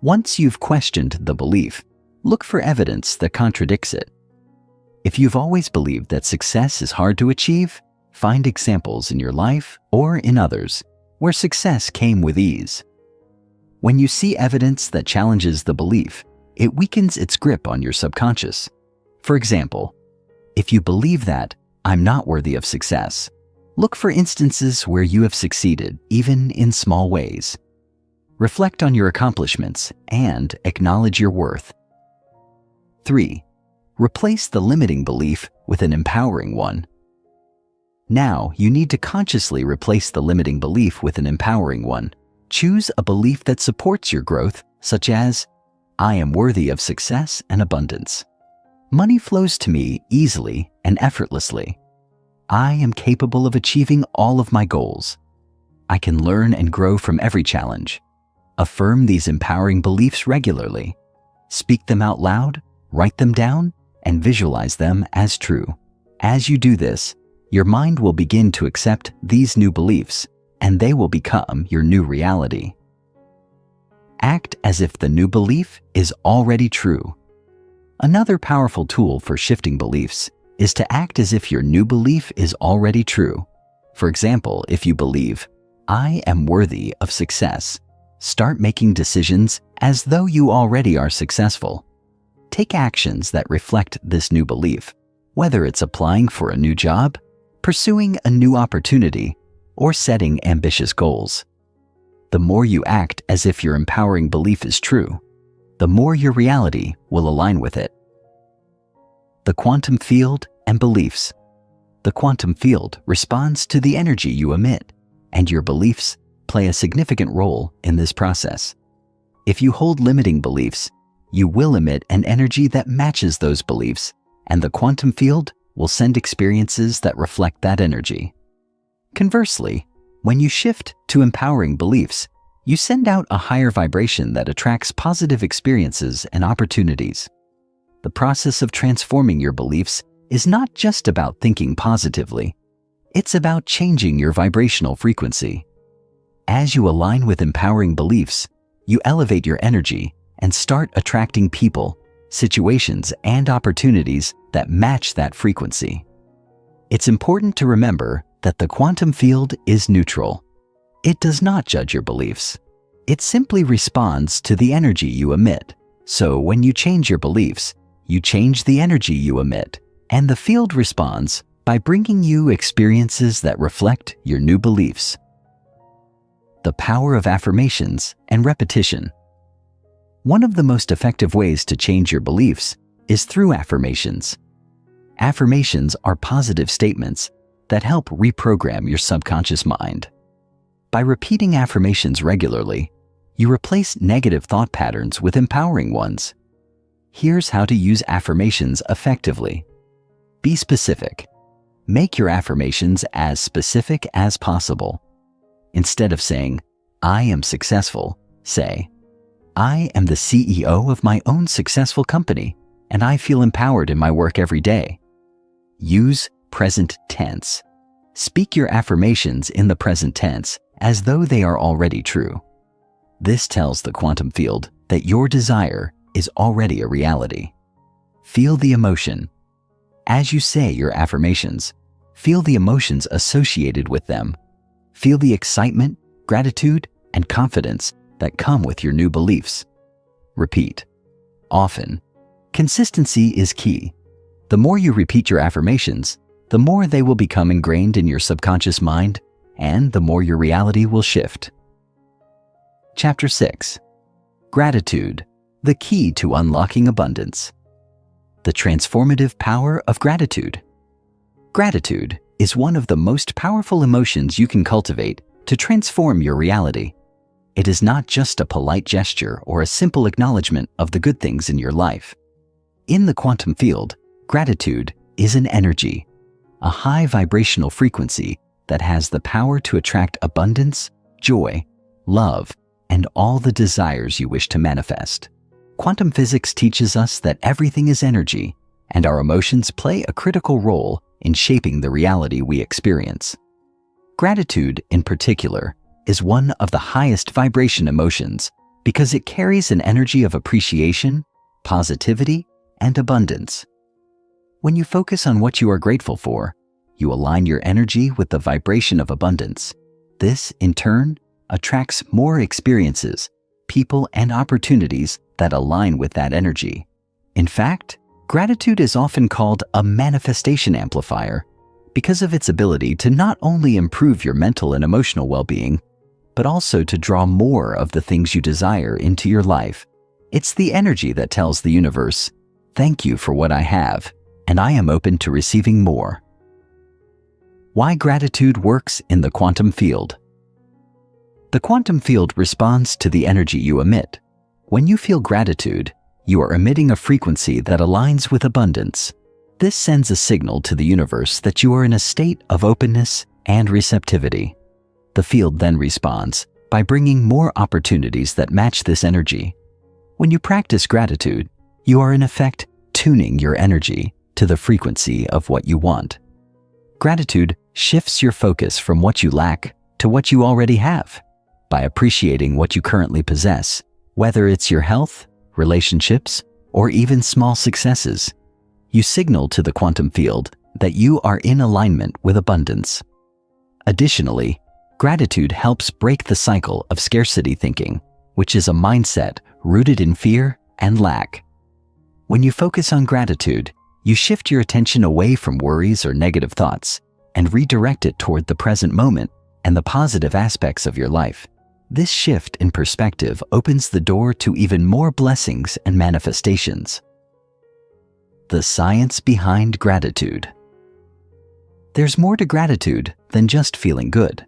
Once you've questioned the belief, look for evidence that contradicts it. If you've always believed that success is hard to achieve, find examples in your life or in others where success came with ease. When you see evidence that challenges the belief, it weakens its grip on your subconscious. For example, if you believe that "I'm not worthy of success," look for instances where you have succeeded, even in small ways. Reflect on your accomplishments and acknowledge your worth. 3. Replace the limiting belief with an empowering one. Now, you need to consciously replace the limiting belief with an empowering one. Choose a belief that supports your growth, such as, "I am worthy of success and abundance. Money flows to me easily and effortlessly. I am capable of achieving all of my goals. I can learn and grow from every challenge." Affirm these empowering beliefs regularly. Speak them out loud, write them down, and visualize them as true. As you do this, your mind will begin to accept these new beliefs, and they will become your new reality. Act as if the new belief is already true. Another powerful tool for shifting beliefs is to act as if your new belief is already true. For example, if you believe, "I am worthy of success," start making decisions as though you already are successful. Take actions that reflect this new belief, whether it's applying for a new job, pursuing a new opportunity, or setting ambitious goals. The more you act as if your empowering belief is true, the more your reality will align with it. The quantum field and beliefs. The quantum field responds to the energy you emit, and your beliefs play a significant role in this process. If you hold limiting beliefs, you will emit an energy that matches those beliefs, and the quantum field will send experiences that reflect that energy. Conversely, when you shift to empowering beliefs, you send out a higher vibration that attracts positive experiences and opportunities. The process of transforming your beliefs is not just about thinking positively. It's about changing your vibrational frequency. As you align with empowering beliefs, you elevate your energy and start attracting people, situations, and opportunities that match that frequency. It's important to remember that the quantum field is neutral. It does not judge your beliefs. It simply responds to the energy you emit. So when you change your beliefs, you change the energy you emit, and the field responds by bringing you experiences that reflect your new beliefs. The power of affirmations and repetition. One of the most effective ways to change your beliefs is through affirmations. Affirmations are positive statements that help reprogram your subconscious mind. By repeating affirmations regularly, you replace negative thought patterns with empowering ones. Here's how to use affirmations effectively. Be specific. Make your affirmations as specific as possible. Instead of saying, "I am successful," say, "I am the CEO of my own successful company, and I feel empowered in my work every day." Use present tense. Speak your affirmations in the present tense as though they are already true. This tells the quantum field that your desire is already a reality. Feel the emotion. As you say your affirmations, feel the emotions associated with them. Feel the excitement, gratitude, and confidence that come with your new beliefs. Repeat. Often. Consistency is key. The more you repeat your affirmations, the more they will become ingrained in your subconscious mind, and the more your reality will shift. Chapter 6. Gratitude, the key to unlocking abundance. The transformative power of gratitude. Gratitude is one of the most powerful emotions you can cultivate to transform your reality. It is not just a polite gesture or a simple acknowledgement of the good things in your life. In the quantum field, gratitude is an energy, a high vibrational frequency that has the power to attract abundance, joy, love, and all the desires you wish to manifest. Quantum physics teaches us that everything is energy, and our emotions play a critical role in shaping the reality we experience. Gratitude, in particular, is one of the highest vibration emotions because it carries an energy of appreciation, positivity, and abundance. When you focus on what you are grateful for, you align your energy with the vibration of abundance. This, in turn, attracts more experiences, people, and opportunities that align with that energy. In fact, gratitude is often called a manifestation amplifier because of its ability to not only improve your mental and emotional well-being, but also to draw more of the things you desire into your life. It's the energy that tells the universe, "Thank you for what I have, and I am open to receiving more." Why gratitude works in the quantum field. The quantum field responds to the energy you emit. When you feel gratitude, you are emitting a frequency that aligns with abundance. This sends a signal to the universe that you are in a state of openness and receptivity. The field then responds by bringing more opportunities that match this energy. When you practice gratitude, you are in effect tuning your energy to the frequency of what you want. Gratitude shifts your focus from what you lack to what you already have. By appreciating what you currently possess, whether it's your health, relationships, or even small successes, you signal to the quantum field that you are in alignment with abundance. Additionally, gratitude helps break the cycle of scarcity thinking, which is a mindset rooted in fear and lack. When you focus on gratitude, you shift your attention away from worries or negative thoughts and redirect it toward the present moment and the positive aspects of your life. This shift in perspective opens the door to even more blessings and manifestations. The science behind gratitude. There's more to gratitude than just feeling good.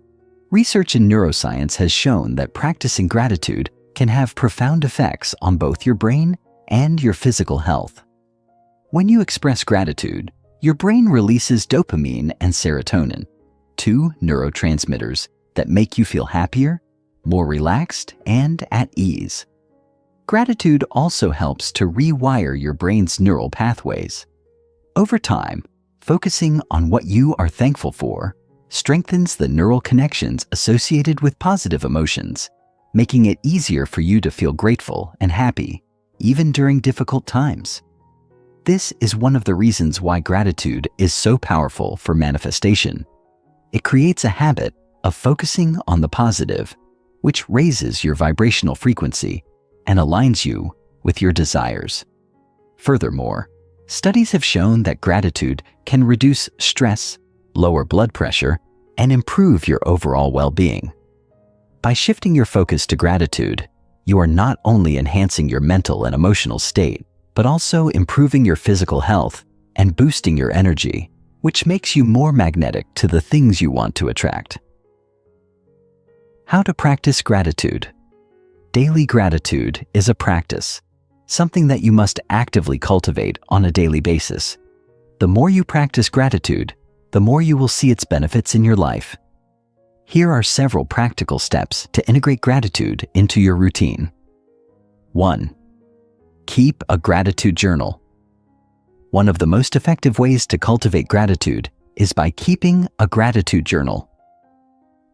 Research in neuroscience has shown that practicing gratitude can have profound effects on both your brain and your physical health. When you express gratitude, your brain releases dopamine and serotonin, two neurotransmitters that make you feel happier, more relaxed, and at ease. Gratitude also helps to rewire your brain's neural pathways. Over time, focusing on what you are thankful for strengthens the neural connections associated with positive emotions, making it easier for you to feel grateful and happy, even during difficult times. This is one of the reasons why gratitude is so powerful for manifestation. It creates a habit of focusing on the positive, which raises your vibrational frequency and aligns you with your desires. Furthermore, studies have shown that gratitude can reduce stress, lower blood pressure, and improve your overall well-being. By shifting your focus to gratitude, you are not only enhancing your mental and emotional state, but also improving your physical health and boosting your energy, which makes you more magnetic to the things you want to attract. How to practice gratitude. Daily gratitude is a practice, something that you must actively cultivate on a daily basis. The more you practice gratitude, the more you will see its benefits in your life. Here are several practical steps to integrate gratitude into your routine. 1. Keep a gratitude journal. One of the most effective ways to cultivate gratitude is by keeping a gratitude journal.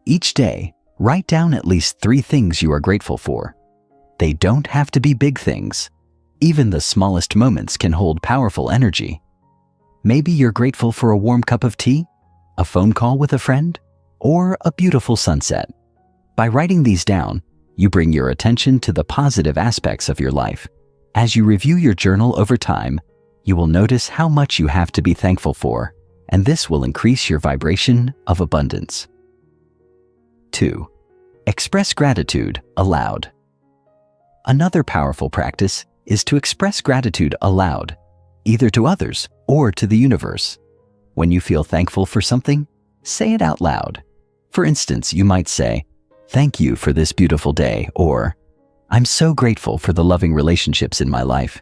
Each day, write down at least 3 things you are grateful for. They don't have to be big things. Even the smallest moments can hold powerful energy. Maybe you're grateful for a warm cup of tea, a phone call with a friend, or a beautiful sunset. By writing these down, you bring your attention to the positive aspects of your life. As you review your journal over time, you will notice how much you have to be thankful for, and this will increase your vibration of abundance. 2. Express gratitude aloud. Another powerful practice is to express gratitude aloud, either to others or to the universe. When you feel thankful for something, say it out loud. For instance, you might say, "Thank you for this beautiful day," or "I'm so grateful for the loving relationships in my life."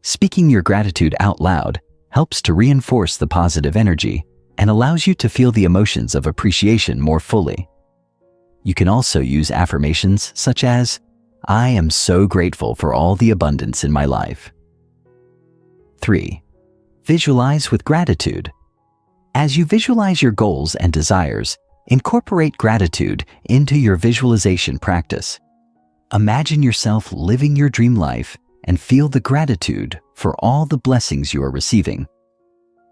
Speaking your gratitude out loud helps to reinforce the positive energy and allows you to feel the emotions of appreciation more fully. You can also use affirmations such as, "I am so grateful for all the abundance in my life." 3. Visualize with gratitude. As you visualize your goals and desires, incorporate gratitude into your visualization practice. Imagine yourself living your dream life and feel the gratitude for all the blessings you are receiving.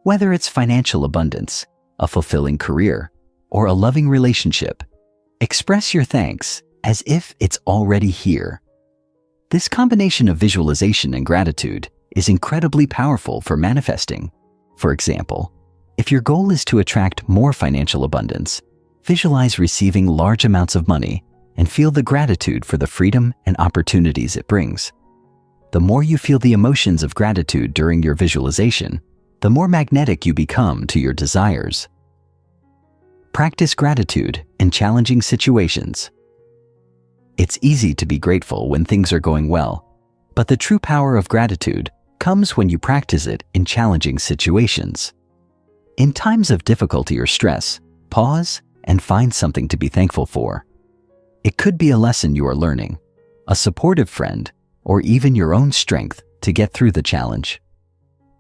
Whether it's financial abundance, a fulfilling career, or a loving relationship, express your thanks as if it's already here. This combination of visualization and gratitude is incredibly powerful for manifesting. For example, if your goal is to attract more financial abundance, visualize receiving large amounts of money and feel the gratitude for the freedom and opportunities it brings. The more you feel the emotions of gratitude during your visualization, the more magnetic you become to your desires. Practice gratitude in challenging situations. It's easy to be grateful when things are going well, but the true power of gratitude comes when you practice it in challenging situations. In times of difficulty or stress, pause and find something to be thankful for. It could be a lesson you are learning, a supportive friend, or even your own strength to get through the challenge.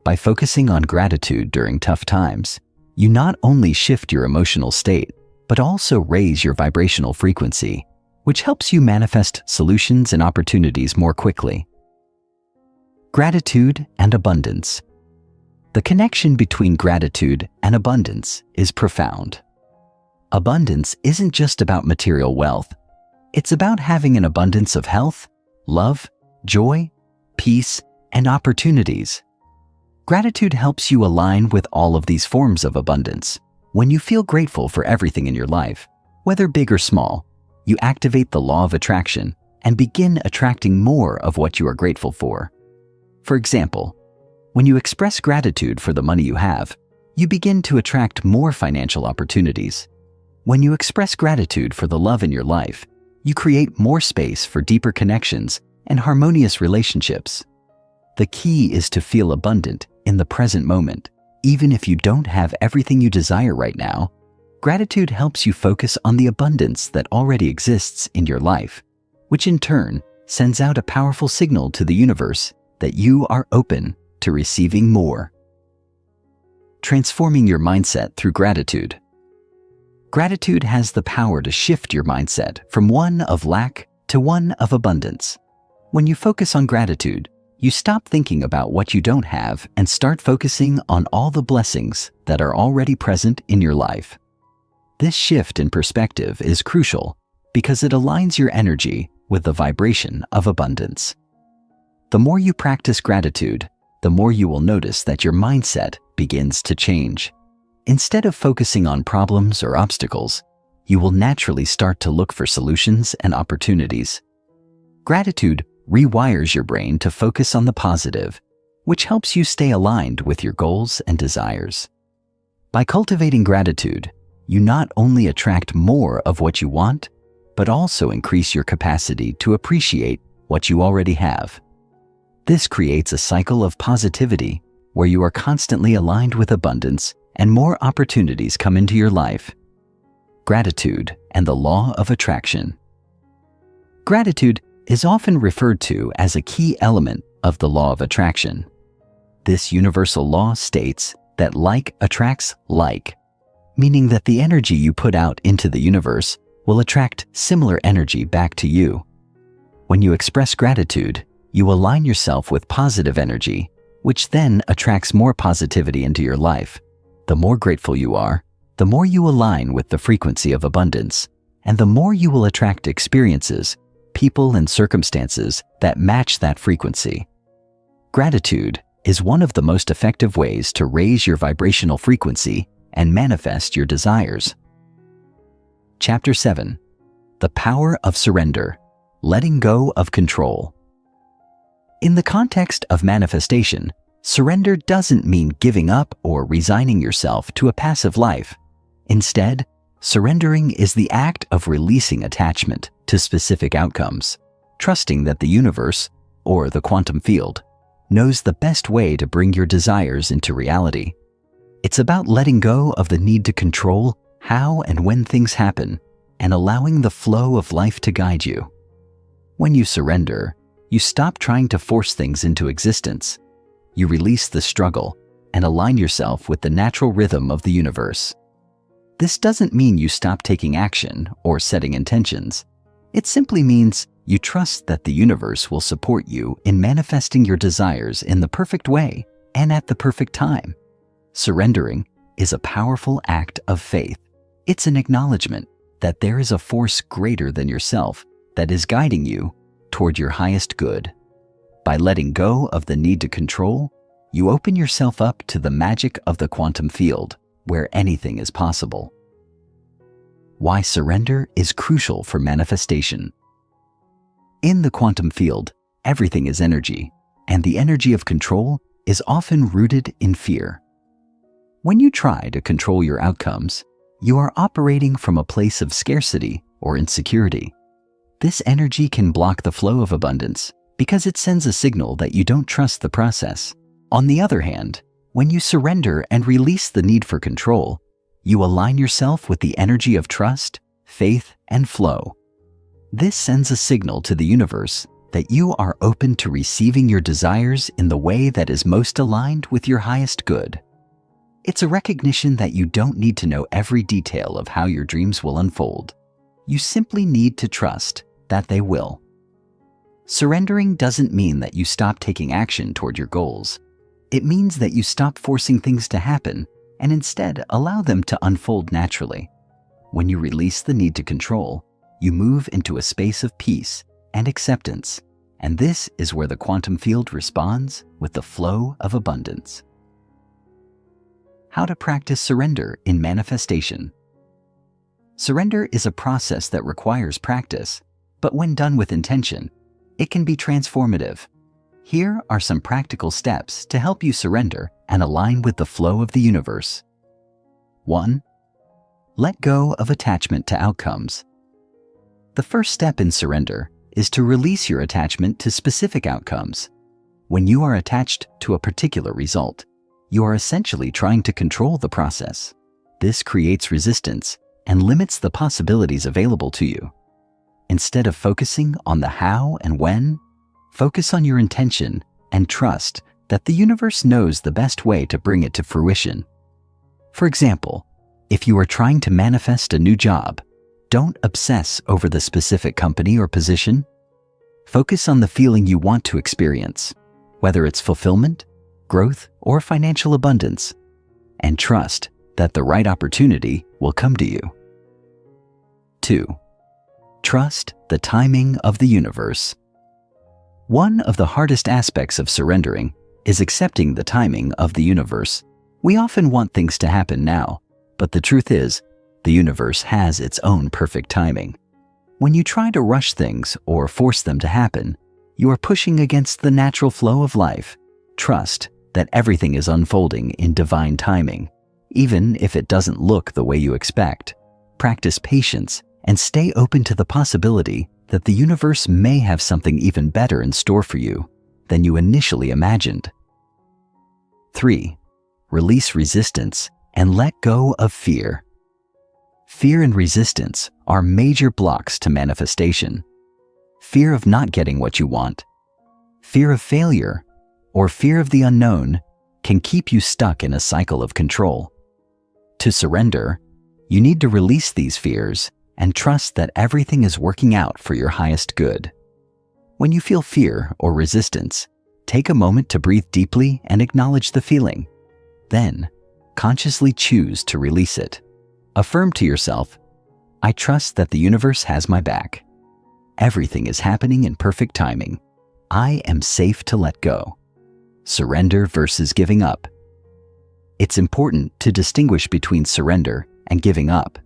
By focusing on gratitude during tough times, you not only shift your emotional state, but also raise your vibrational frequency, which helps you manifest solutions and opportunities more quickly. Gratitude and abundance. The connection between gratitude and abundance is profound. Abundance isn't just about material wealth. It's about having an abundance of health, love, joy, peace, and opportunities. Gratitude helps you align with all of these forms of abundance. When you feel grateful for everything in your life, whether big or small, you activate the law of attraction and begin attracting more of what you are grateful for. For example, when you express gratitude for the money you have, you begin to attract more financial opportunities. When you express gratitude for the love in your life, you create more space for deeper connections and harmonious relationships. The key is to feel abundant in the present moment. Even if you don't have everything you desire right now, gratitude helps you focus on the abundance that already exists in your life, which in turn sends out a powerful signal to the universe that you are open to receiving more. Transforming your mindset through gratitude. Gratitude has the power to shift your mindset from one of lack to one of abundance. When you focus on gratitude, you stop thinking about what you don't have and start focusing on all the blessings that are already present in your life. This shift in perspective is crucial because it aligns your energy with the vibration of abundance. The more you practice gratitude, the more you will notice that your mindset begins to change. Instead of focusing on problems or obstacles, you will naturally start to look for solutions and opportunities. Gratitude rewires your brain to focus on the positive, which helps you stay aligned with your goals and desires. By cultivating gratitude, you not only attract more of what you want, but also increase your capacity to appreciate what you already have. This creates a cycle of positivity where you are constantly aligned with abundance and more opportunities come into your life. Gratitude and the law of attraction. Gratitude is often referred to as a key element of the law of attraction. This universal law states that like attracts like, meaning that the energy you put out into the universe will attract similar energy back to you. When you express gratitude, you align yourself with positive energy, which then attracts more positivity into your life. The more grateful you are, the more you align with the frequency of abundance, and the more you will attract experiences, people, and circumstances that match that frequency. Gratitude is one of the most effective ways to raise your vibrational frequency and manifest your desires. Chapter 7. The Power of Surrender, Letting Go of Control. In the context of manifestation, surrender doesn't mean giving up or resigning yourself to a passive life. Instead, surrendering is the act of releasing attachment to specific outcomes, trusting that the universe, or the quantum field, knows the best way to bring your desires into reality. It's about letting go of the need to control how and when things happen and allowing the flow of life to guide you. When you surrender, you stop trying to force things into existence. You release the struggle and align yourself with the natural rhythm of the universe. This doesn't mean you stop taking action or setting intentions. It simply means you trust that the universe will support you in manifesting your desires in the perfect way and at the perfect time. Surrendering is a powerful act of faith. It's an acknowledgement that there is a force greater than yourself that is guiding you toward your highest good. By letting go of the need to control, you open yourself up to the magic of the quantum field, where anything is possible. Why surrender is crucial for manifestation. In the quantum field, everything is energy, and the energy of control is often rooted in fear. When you try to control your outcomes, you are operating from a place of scarcity or insecurity. This energy can block the flow of abundance because it sends a signal that you don't trust the process. On the other hand, when you surrender and release the need for control, you align yourself with the energy of trust, faith, and flow. This sends a signal to the universe that you are open to receiving your desires in the way that is most aligned with your highest good. It's a recognition that you don't need to know every detail of how your dreams will unfold. You simply need to trust that they will. Surrendering doesn't mean that you stop taking action toward your goals. It means that you stop forcing things to happen and instead allow them to unfold naturally. When you release the need to control, you move into a space of peace and acceptance, and this is where the quantum field responds with the flow of abundance. How to practice surrender in manifestation. Surrender is a process that requires practice, but when done with intention, it can be transformative. Here are some practical steps to help you surrender and align with the flow of the universe. 1. Let go of attachment to outcomes. The first step in surrender is to release your attachment to specific outcomes. When you are attached to a particular result, you are essentially trying to control the process. This creates resistance and limits the possibilities available to you. Instead of focusing on the how and when, focus on your intention and trust that the universe knows the best way to bring it to fruition. For example, if you are trying to manifest a new job, don't obsess over the specific company or position. Focus on the feeling you want to experience, whether it's fulfillment, growth, or financial abundance, and trust that the right opportunity will come to you. 2. Trust the timing of the universe. One of the hardest aspects of surrendering is accepting the timing of the universe. We often want things to happen now, but the truth is, the universe has its own perfect timing. When you try to rush things or force them to happen, you are pushing against the natural flow of life. Trust that everything is unfolding in divine timing, even if it doesn't look the way you expect. Practice patience and stay open to the possibility that the universe may have something even better in store for you than you initially imagined. 3. Release resistance and let go of fear. Fear and resistance are major blocks to manifestation. Fear of not getting what you want, fear of failure, or fear of the unknown can keep you stuck in a cycle of control. To surrender, you need to release these fears and trust that everything is working out for your highest good. When you feel fear or resistance, take a moment to breathe deeply and acknowledge the feeling. Then, consciously choose to release it. Affirm to yourself, I trust that the universe has my back. Everything is happening in perfect timing. I am safe to let go. Surrender versus giving up. It's important to distinguish between surrender and giving up.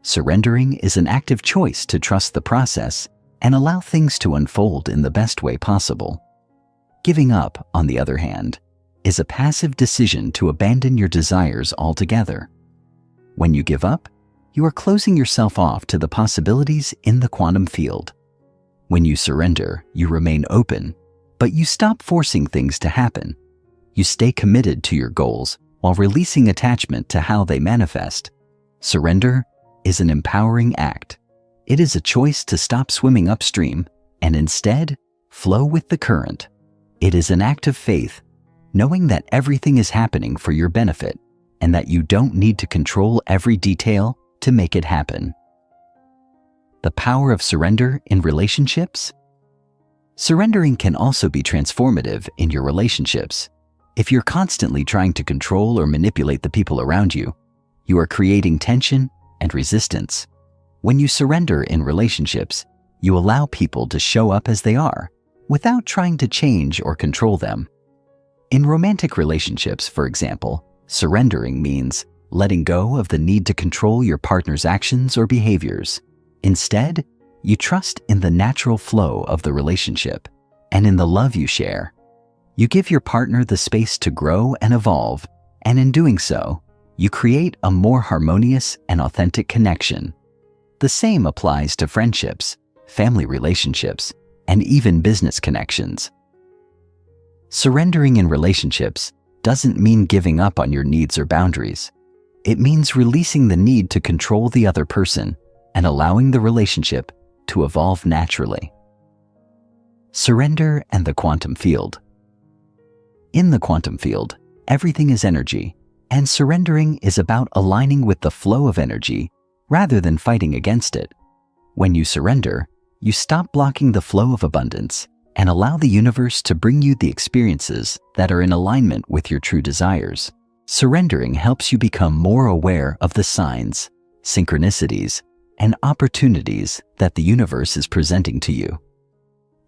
Surrendering is an active choice to trust the process and allow things to unfold in the best way possible. Giving up, on the other hand, is a passive decision to abandon your desires altogether. When you give up, you are closing yourself off to the possibilities in the quantum field. When you surrender, you remain open, but you stop forcing things to happen. You stay committed to your goals while releasing attachment to how they manifest. Surrender is an empowering act. It is a choice to stop swimming upstream and instead flow with the current. It is an act of faith, knowing that everything is happening for your benefit and that you don't need to control every detail to make it happen. The power of surrender in relationships. Surrendering can also be transformative in your relationships. If you're constantly trying to control or manipulate the people around you, you are creating tension and resistance. When you surrender in relationships, you allow people to show up as they are, without trying to change or control them. In romantic relationships, for example, surrendering means letting go of the need to control your partner's actions or behaviors. Instead, you trust in the natural flow of the relationship and in the love you share. You give your partner the space to grow and evolve, and in doing so, you create a more harmonious and authentic connection. The same applies to friendships, family relationships, and even business connections. Surrendering in relationships doesn't mean giving up on your needs or boundaries. It means releasing the need to control the other person and allowing the relationship to evolve naturally. surrender and the quantum field. In the quantum field, everything is energy, and surrendering is about aligning with the flow of energy rather than fighting against it. When you surrender, you stop blocking the flow of abundance and allow the universe to bring you the experiences that are in alignment with your true desires. Surrendering helps you become more aware of the signs, synchronicities, and opportunities that the universe is presenting to you.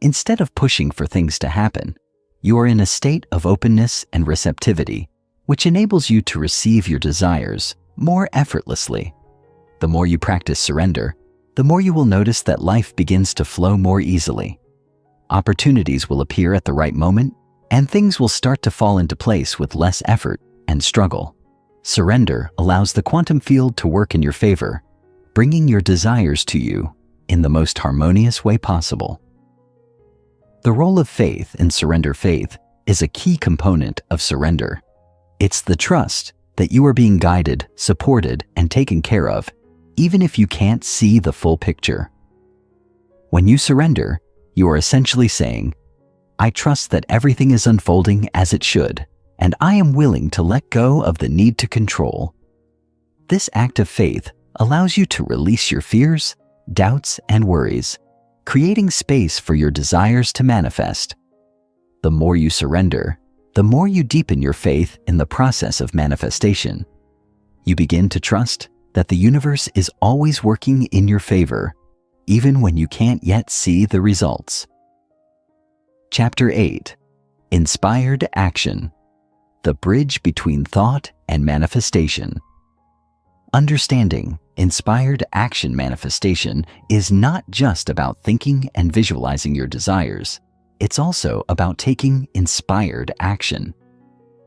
Instead of pushing for things to happen, you are in a state of openness and receptivity, which enables you to receive your desires more effortlessly. The more you practice surrender, the more you will notice that life begins to flow more easily. Opportunities will appear at the right moment, and things will start to fall into place with less effort and struggle. Surrender allows the quantum field to work in your favor, bringing your desires to you in the most harmonious way possible. The role of faith in surrender faith is a key component of surrender. It's the trust that you are being guided, supported, and taken care of, even if you can't see the full picture. When you surrender, you are essentially saying, "I trust that everything is unfolding as it should, and I am willing to let go of the need to control." This act of faith allows you to release your fears, doubts, and worries, creating space for your desires to manifest. The more you surrender, the more you deepen your faith in the process of manifestation. You begin to trust that the universe is always working in your favor, even when you can't yet see the results. Chapter 8. Inspired Action. The bridge between thought and manifestation. Understanding inspired action manifestation is not just about thinking and visualizing your desires. It's also about taking inspired action.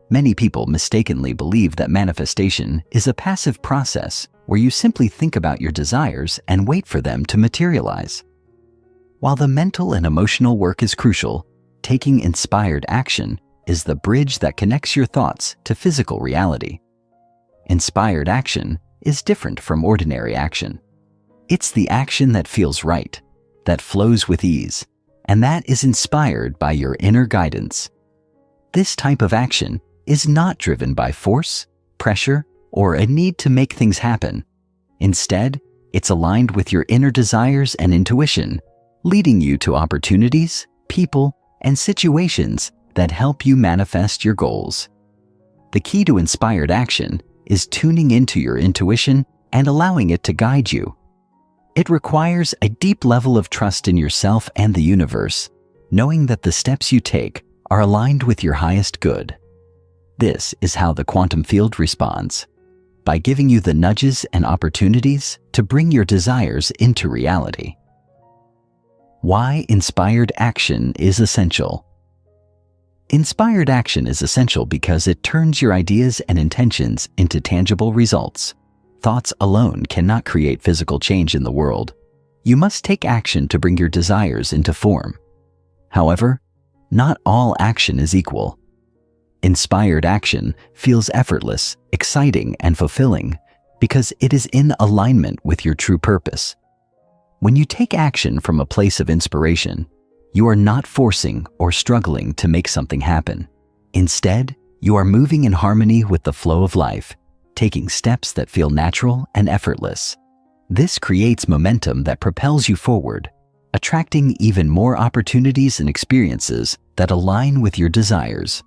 Many people mistakenly believe that manifestation is a passive process where you simply think about your desires and wait for them to materialize. While the mental and emotional work is crucial, taking inspired action is the bridge that connects your thoughts to physical reality. Inspired action is different from ordinary action. It's the action that feels right, that flows with ease, and that is inspired by your inner guidance. This type of action is not driven by force, pressure, or a need to make things happen. Instead, it's aligned with your inner desires and intuition, leading you to opportunities, people, and situations that help you manifest your goals. The key to inspired action is tuning into your intuition and allowing it to guide you. It requires a deep level of trust in yourself and the universe, knowing that the steps you take are aligned with your highest good. This is how the quantum field responds, by giving you the nudges and opportunities to bring your desires into reality. Why inspired action is essential. Inspired action is essential because it turns your ideas and intentions into tangible results. Thoughts alone cannot create physical change in the world. You must take action to bring your desires into form. However, not all action is equal. Inspired action feels effortless, exciting, and fulfilling because it is in alignment with your true purpose. When you take action from a place of inspiration, you are not forcing or struggling to make something happen. Instead, you are moving in harmony with the flow of life, taking steps that feel natural and effortless. This creates momentum that propels you forward, attracting even more opportunities and experiences that align with your desires.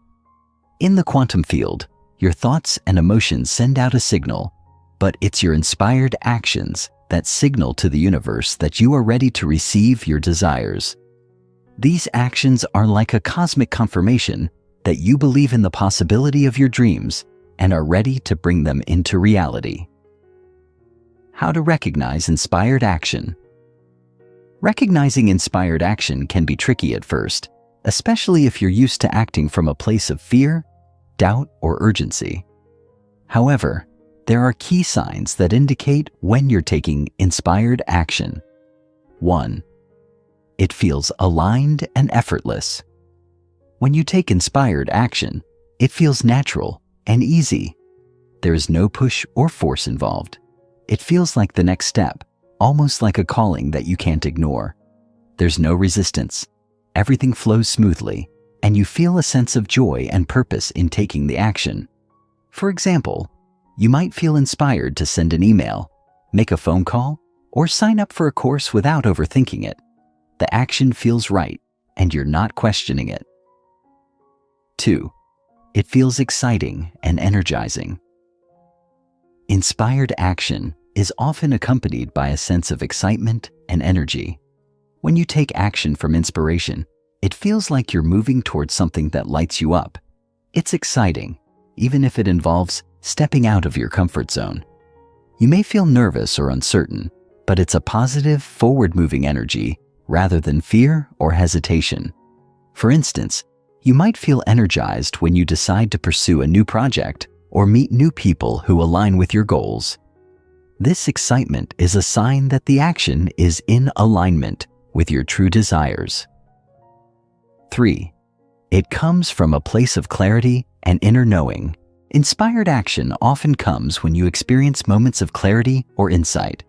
In the quantum field, your thoughts and emotions send out a signal, but it's your inspired actions that signal to the universe that you are ready to receive your desires. These actions are like a cosmic confirmation that you believe in the possibility of your dreams and are ready to bring them into reality. How to recognize inspired action. Recognizing inspired action can be tricky at first, especially if you're used to acting from a place of fear, doubt, or urgency. However, there are key signs that indicate when you're taking inspired action. 1. It feels aligned and effortless. When you take inspired action, it feels natural and easy. There is no push or force involved. It feels like the next step, almost like a calling that you can't ignore. There's no resistance. everything flows smoothly, and you feel a sense of joy and purpose in taking the action. For example, you might feel inspired to send an email, make a phone call, or sign up for a course without overthinking it. The action feels right, and you're not questioning it. 2. It feels exciting and energizing. Inspired action is often accompanied by a sense of excitement and energy. When you take action from inspiration, it feels like you're moving towards something that lights you up. It's exciting, even if it involves stepping out of your comfort zone. You may feel nervous or uncertain, but it's a positive, forward-moving energy rather than fear or hesitation. For instance, you might feel energized when you decide to pursue a new project or meet new people who align with your goals. This excitement is a sign that the action is in alignment with your true desires. 3. It comes from a place of clarity and inner knowing. Inspired action often comes when you experience moments of clarity or insight.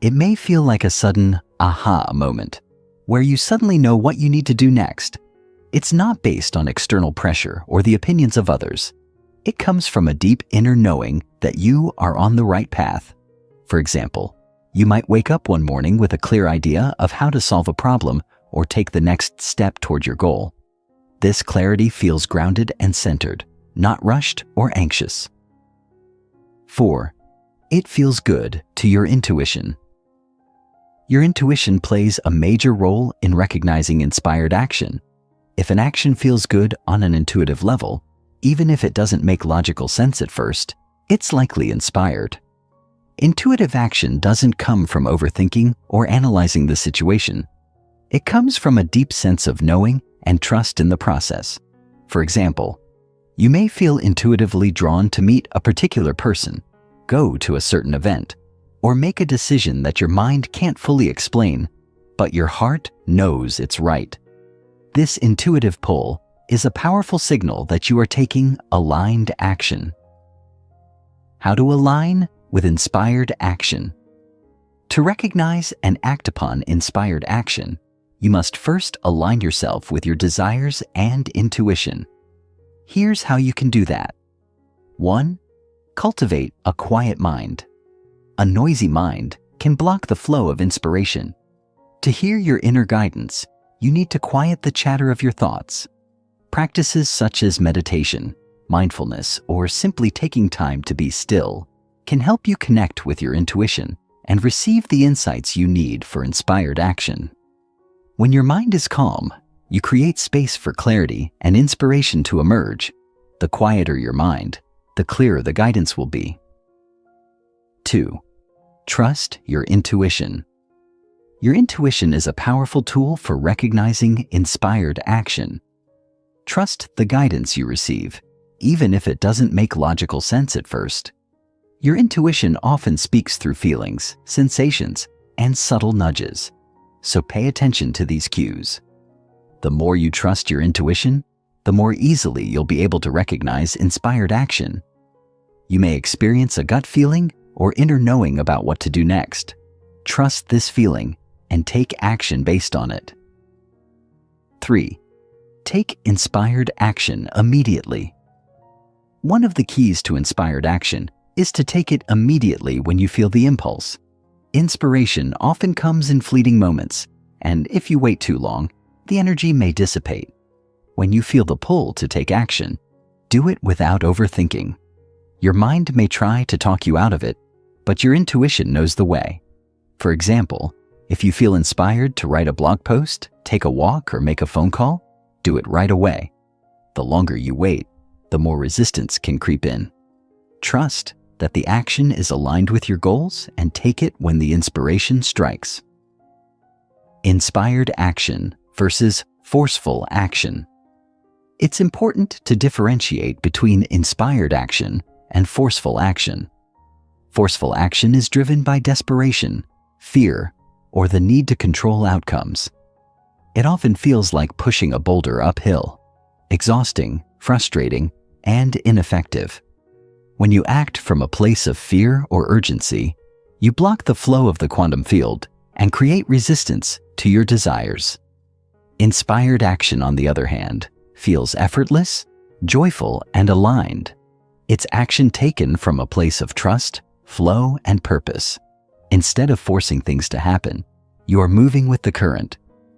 It may feel like a sudden aha moment, where you suddenly know what you need to do next. It's not based on external pressure or the opinions of others. It comes from a deep inner knowing that you are on the right path. For example, you might wake up one morning with a clear idea of how to solve a problem or take the next step toward your goal. This clarity feels grounded and centered, not rushed or anxious. 4. It feels good to your intuition. Your intuition plays a major role in recognizing inspired action. If an action feels good on an intuitive level, even if it doesn't make logical sense at first, it's likely inspired. Intuitive action doesn't come from overthinking or analyzing the situation. It comes from a deep sense of knowing and trust in the process. For example, you may feel intuitively drawn to meet a particular person, go to a certain event, or make a decision that your mind can't fully explain, but your heart knows it's right. This intuitive pull is a powerful signal that you are taking aligned action. How to align with inspired action? To recognize and act upon inspired action, you must first align yourself with your desires and intuition. Here's how you can do that. 1. Cultivate a quiet mind. A noisy mind can block the flow of inspiration. To hear your inner guidance, you need to quiet the chatter of your thoughts. Practices such as meditation, mindfulness, or simply taking time to be still can help you connect with your intuition and receive the insights you need for inspired action. When your mind is calm, you create space for clarity and inspiration to emerge. The quieter your mind, the clearer the guidance will be. 2. Trust your intuition. Your intuition is a powerful tool for recognizing inspired action. Trust the guidance you receive, even if it doesn't make logical sense at first. Your intuition often speaks through feelings, sensations, and subtle nudges, so pay attention to these cues. The more you trust your intuition, the more easily you'll be able to recognize inspired action. You may experience a gut feeling or inner knowing about what to do next. Trust this feeling and take action based on it. 3. Take inspired action immediately. One of the keys to inspired action is to take it immediately when you feel the impulse. Inspiration often comes in fleeting moments, and if you wait too long, the energy may dissipate. When you feel the pull to take action, do it without overthinking. Your mind may try to talk you out of it, but your intuition knows the way. For example, if you feel inspired to write a blog post, take a walk, or make a phone call, do it right away. The longer you wait, the more resistance can creep in. Trust that the action is aligned with your goals and take it when the inspiration strikes. Inspired action versus forceful action. It's important to differentiate between inspired action and forceful action. Forceful action is driven by desperation, fear, or the need to control outcomes. It often feels like pushing a boulder uphill, exhausting, frustrating, and ineffective. When you act from a place of fear or urgency, you block the flow of the quantum field and create resistance to your desires. Inspired action, on the other hand, feels effortless, joyful, and aligned. It's action taken from a place of trust, flow, and purpose. Instead of forcing things to happen, you are moving with the current,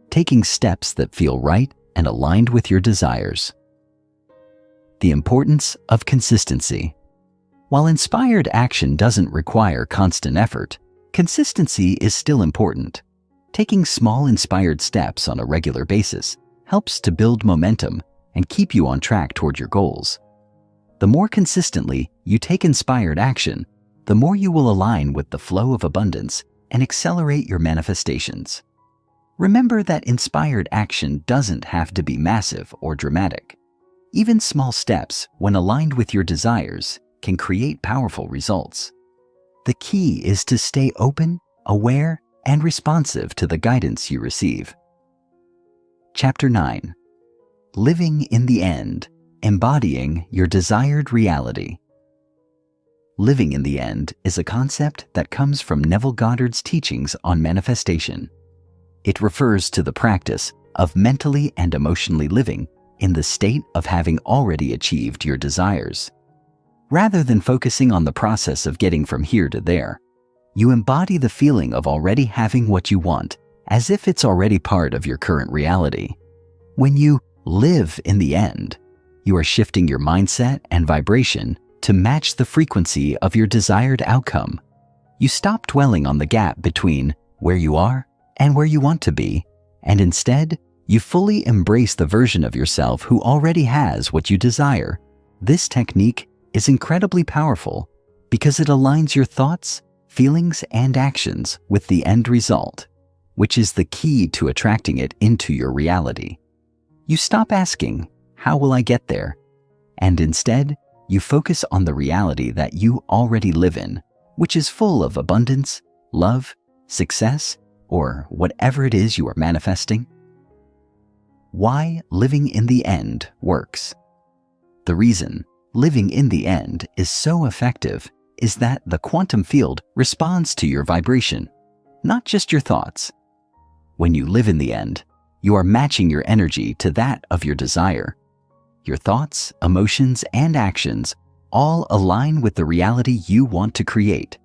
taking steps that feel right and aligned with your desires. The importance of consistency. While inspired action doesn't require constant effort, consistency is still important. Taking small inspired steps on a regular basis helps to build momentum and keep you on track toward your goals. The more consistently you take inspired action, the more you will align with the flow of abundance and accelerate your manifestations. Remember that inspired action doesn't have to be massive or dramatic. Even small steps, when aligned with your desires, can create powerful results. The key is to stay open, aware, and responsive to the guidance you receive. Chapter 9. Living in the End, Embodying Your Desired Reality. Living in the end is a concept that comes from Neville Goddard's teachings on manifestation. It refers to the practice of mentally and emotionally living in the state of having already achieved your desires. Rather than focusing on the process of getting from here to there, you embody the feeling of already having what you want as if it's already part of your current reality. When you live in the end, you are shifting your mindset and vibration to match the frequency of your desired outcome. You stop dwelling on the gap between where you are and where you want to be, and instead, you fully embrace the version of yourself who already has what you desire. This technique is incredibly powerful because it aligns your thoughts, feelings, and actions with the end result, which is the key to attracting it into your reality. You stop asking, "How will I get there?" And instead, you focus on the reality that you already live in, which is full of abundance, love, success, or whatever it is you are manifesting. Why living in the end works. The reason living in the end is so effective is that the quantum field responds to your vibration, not just your thoughts. When you live in the end, you are matching your energy to that of your desire. Your thoughts, emotions, and actions all align with the reality you want to create.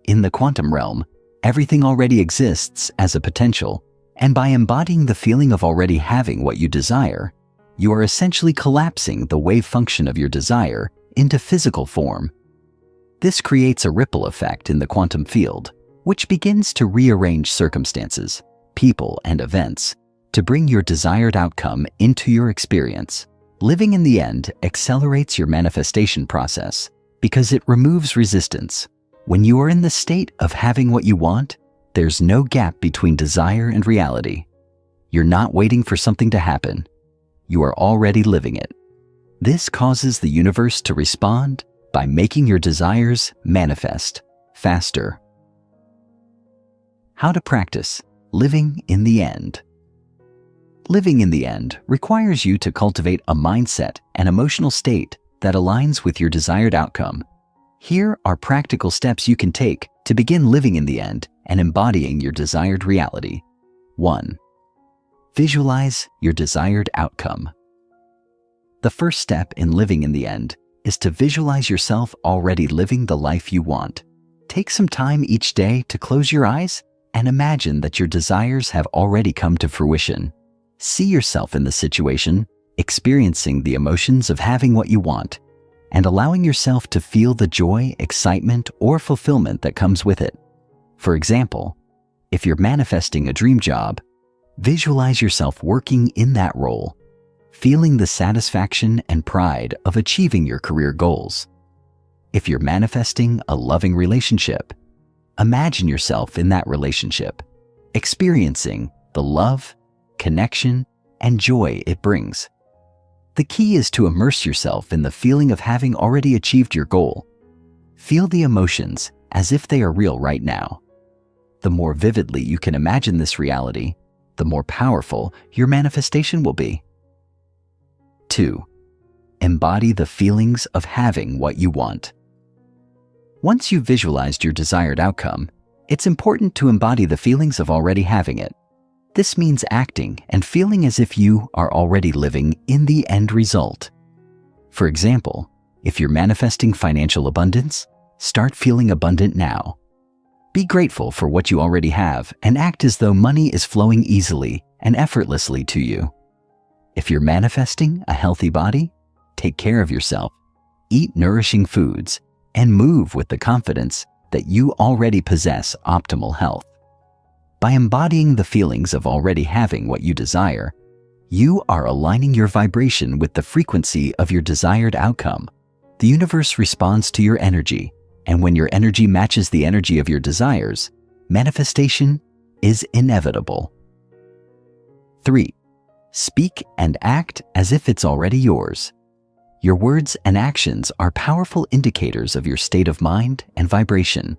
In the quantum realm, everything already exists as a potential, and by embodying the feeling of already having what you desire, you are essentially collapsing the wave function of your desire into physical form. This creates a ripple effect in the quantum field, which begins to rearrange circumstances, people, and events to bring your desired outcome into your experience. Living in the end accelerates your manifestation process because it removes resistance. When you are in the state of having what you want, there's no gap between desire and reality. You're not waiting for something to happen. You are already living it. This causes the universe to respond by making your desires manifest faster. How to practice living in the end. Living in the end requires you to cultivate a mindset and emotional state that aligns with your desired outcome. Here are practical steps you can take to begin living in the end and embodying your desired reality. 1. Visualize your desired outcome. The first step in living in the end is to visualize yourself already living the life you want. Take some time each day to close your eyes and imagine that your desires have already come to fruition. See yourself in the situation, experiencing the emotions of having what you want, and allowing yourself to feel the joy, excitement, or fulfillment that comes with it. For example, if you're manifesting a dream job, visualize yourself working in that role, feeling the satisfaction and pride of achieving your career goals. If you're manifesting a loving relationship, imagine yourself in that relationship, experiencing the love, connection, and joy it brings. The key is to immerse yourself in the feeling of having already achieved your goal. Feel the emotions as if they are real right now. The more vividly you can imagine this reality, the more powerful your manifestation will be. 2. Embody the feelings of having what you want. Once you've visualized your desired outcome, it's important to embody the feelings of already having it. This means acting and feeling as if you are already living in the end result. For example, if you're manifesting financial abundance, start feeling abundant now. Be grateful for what you already have and act as though money is flowing easily and effortlessly to you. If you're manifesting a healthy body, take care of yourself, eat nourishing foods, and move with the confidence that you already possess optimal health. By embodying the feelings of already having what you desire, you are aligning your vibration with the frequency of your desired outcome. The universe responds to your energy, and when your energy matches the energy of your desires, manifestation is inevitable. 3. Speak and act as if it's already yours. Your words and actions are powerful indicators of your state of mind and vibration.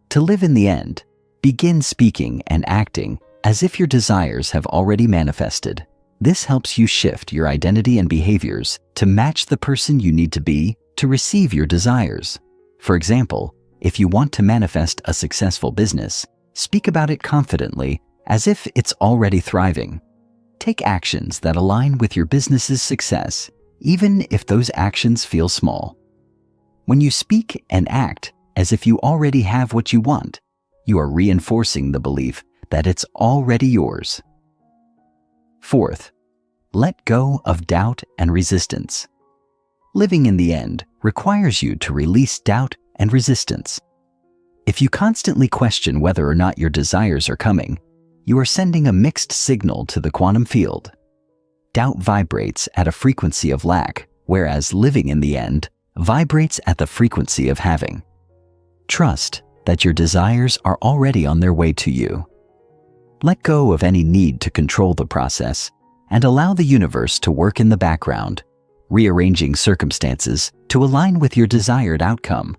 To live in the end, begin speaking and acting as if your desires have already manifested. This helps you shift your identity and behaviors to match the person you need to be to receive your desires. For example, if you want to manifest a successful business, speak about it confidently as if it's already thriving. Take actions that align with your business's success, even if those actions feel small. When you speak and act as if you already have what you want, you are reinforcing the belief that it's already yours. 4th, let go of doubt and resistance. Living in the end requires you to release doubt and resistance. If you constantly question whether or not your desires are coming, you are sending a mixed signal to the quantum field. Doubt vibrates at a frequency of lack, whereas living in the end vibrates at the frequency of having. Trust that your desires are already on their way to you. Let go of any need to control the process and allow the universe to work in the background, rearranging circumstances to align with your desired outcome.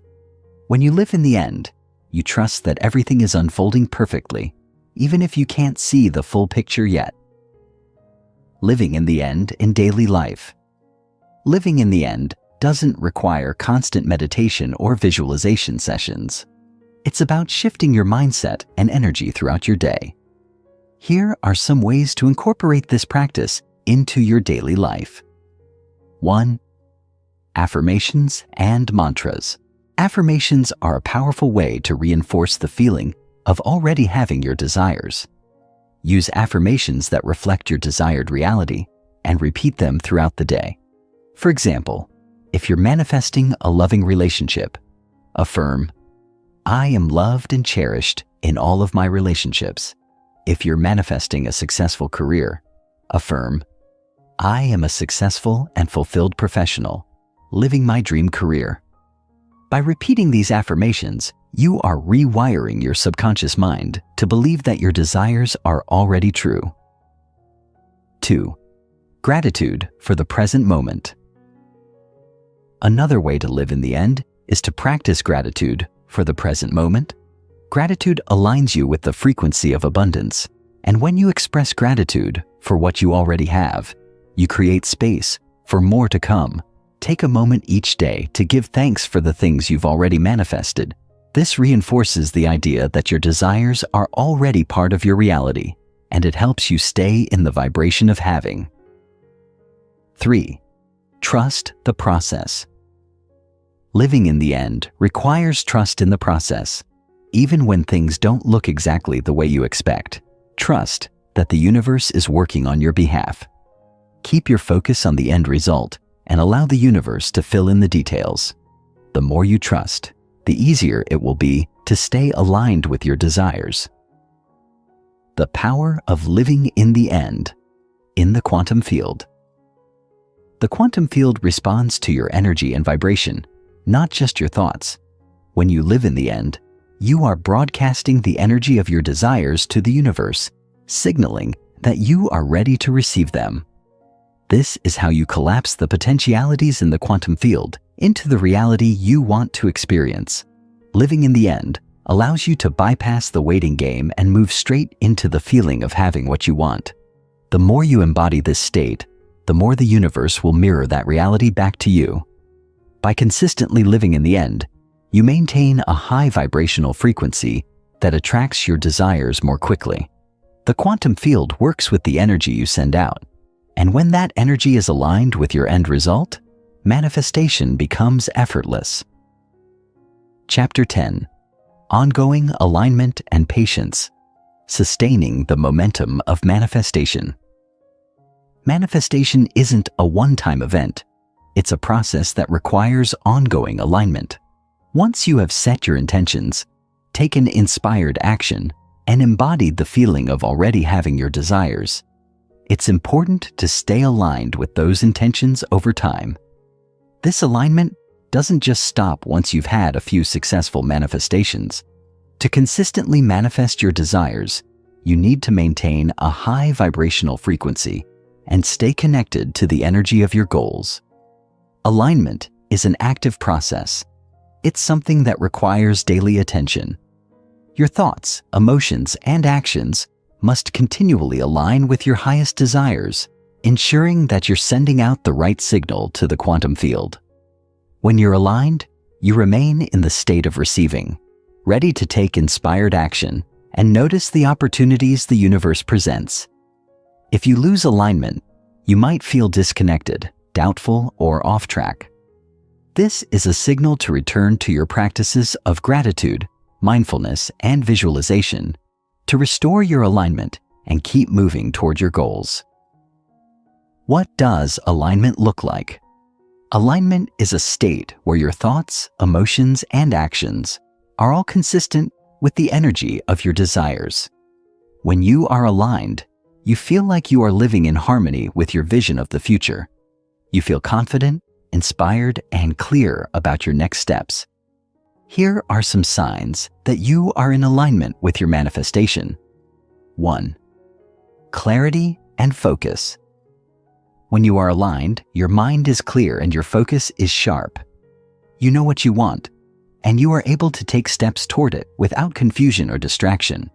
When you live in the end, you trust that everything is unfolding perfectly, even if you can't see the full picture yet. Living in the end in daily life. Living in the end doesn't require constant meditation or visualization sessions. It's about shifting your mindset and energy throughout your day. Here are some ways to incorporate this practice into your daily life. 1. Affirmations and mantras. Affirmations are a powerful way to reinforce the feeling of already having your desires. Use affirmations that reflect your desired reality and repeat them throughout the day. For example, if you're manifesting a loving relationship, affirm, "I am loved and cherished in all of my relationships." If you're manifesting a successful career, affirm, "I am a successful and fulfilled professional, living my dream career." By repeating these affirmations, you are rewiring your subconscious mind to believe that your desires are already true. 2. Gratitude for the present moment. Another way to live in the end is to practice gratitude for the present moment. Gratitude aligns you with the frequency of abundance, and when you express gratitude for what you already have, you create space for more to come. Take a moment each day to give thanks for the things you've already manifested. This reinforces the idea that your desires are already part of your reality, and it helps you stay in the vibration of having. 3. Trust the process. Living in the end requires trust in the process. Even when things don't look exactly the way you expect, trust that the universe is working on your behalf. Keep your focus on the end result and allow the universe to fill in the details. The more you trust, the easier it will be to stay aligned with your desires. The power of living in the end, in the quantum field. The quantum field responds to your energy and vibration, not just your thoughts. When you live in the end, you are broadcasting the energy of your desires to the universe, signaling that you are ready to receive them. This is how you collapse the potentialities in the quantum field into the reality you want to experience. Living in the end allows you to bypass the waiting game and move straight into the feeling of having what you want. The more you embody this state, the more the universe will mirror that reality back to you. By consistently living in the end, you maintain a high vibrational frequency that attracts your desires more quickly. The quantum field works with the energy you send out, and when that energy is aligned with your end result, manifestation becomes effortless. Chapter 10. Ongoing Alignment and Patience. Sustaining the Momentum of Manifestation. Manifestation isn't a one-time event. It's a process that requires ongoing alignment. Once you have set your intentions, taken inspired action, and embodied the feeling of already having your desires, it's important to stay aligned with those intentions over time. This alignment doesn't just stop once you've had a few successful manifestations. To consistently manifest your desires, you need to maintain a high vibrational frequency and stay connected to the energy of your goals. Alignment is an active process. It's something that requires daily attention. Your thoughts, emotions, and actions must continually align with your highest desires, ensuring that you're sending out the right signal to the quantum field. When you're aligned, you remain in the state of receiving, ready to take inspired action and notice the opportunities the universe presents. If you lose alignment, you might feel disconnected, doubtful, or off track. This is a signal to return to your practices of gratitude, mindfulness, and visualization to restore your alignment and keep moving toward your goals. What does alignment look like? Alignment is a state where your thoughts, emotions, and actions are all consistent with the energy of your desires. When you are aligned, you feel like you are living in harmony with your vision of the future. You feel confident, inspired, and clear about your next steps. Here are some signs that you are in alignment with your manifestation. 1. Clarity and focus. When you are aligned, your mind is clear and your focus is sharp. You know what you want, and you are able to take steps toward it without confusion or distraction.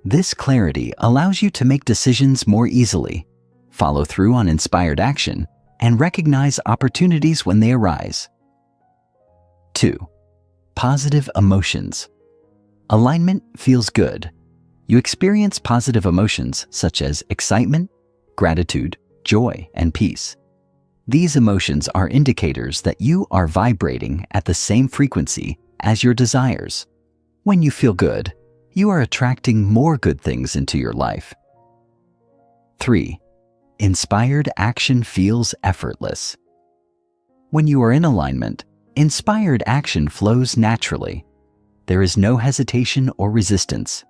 This clarity allows you to make decisions more easily, follow through on inspired action, and recognize opportunities when they arise. 2. Positive emotions. Alignment feels good. You experience positive emotions such as excitement, gratitude, joy, and peace. These emotions are indicators that you are vibrating at the same frequency as your desires. When you feel good, you are attracting more good things into your life. 3. Inspired action feels effortless. When you are in alignment, inspired action flows naturally. There is no hesitation or resistance.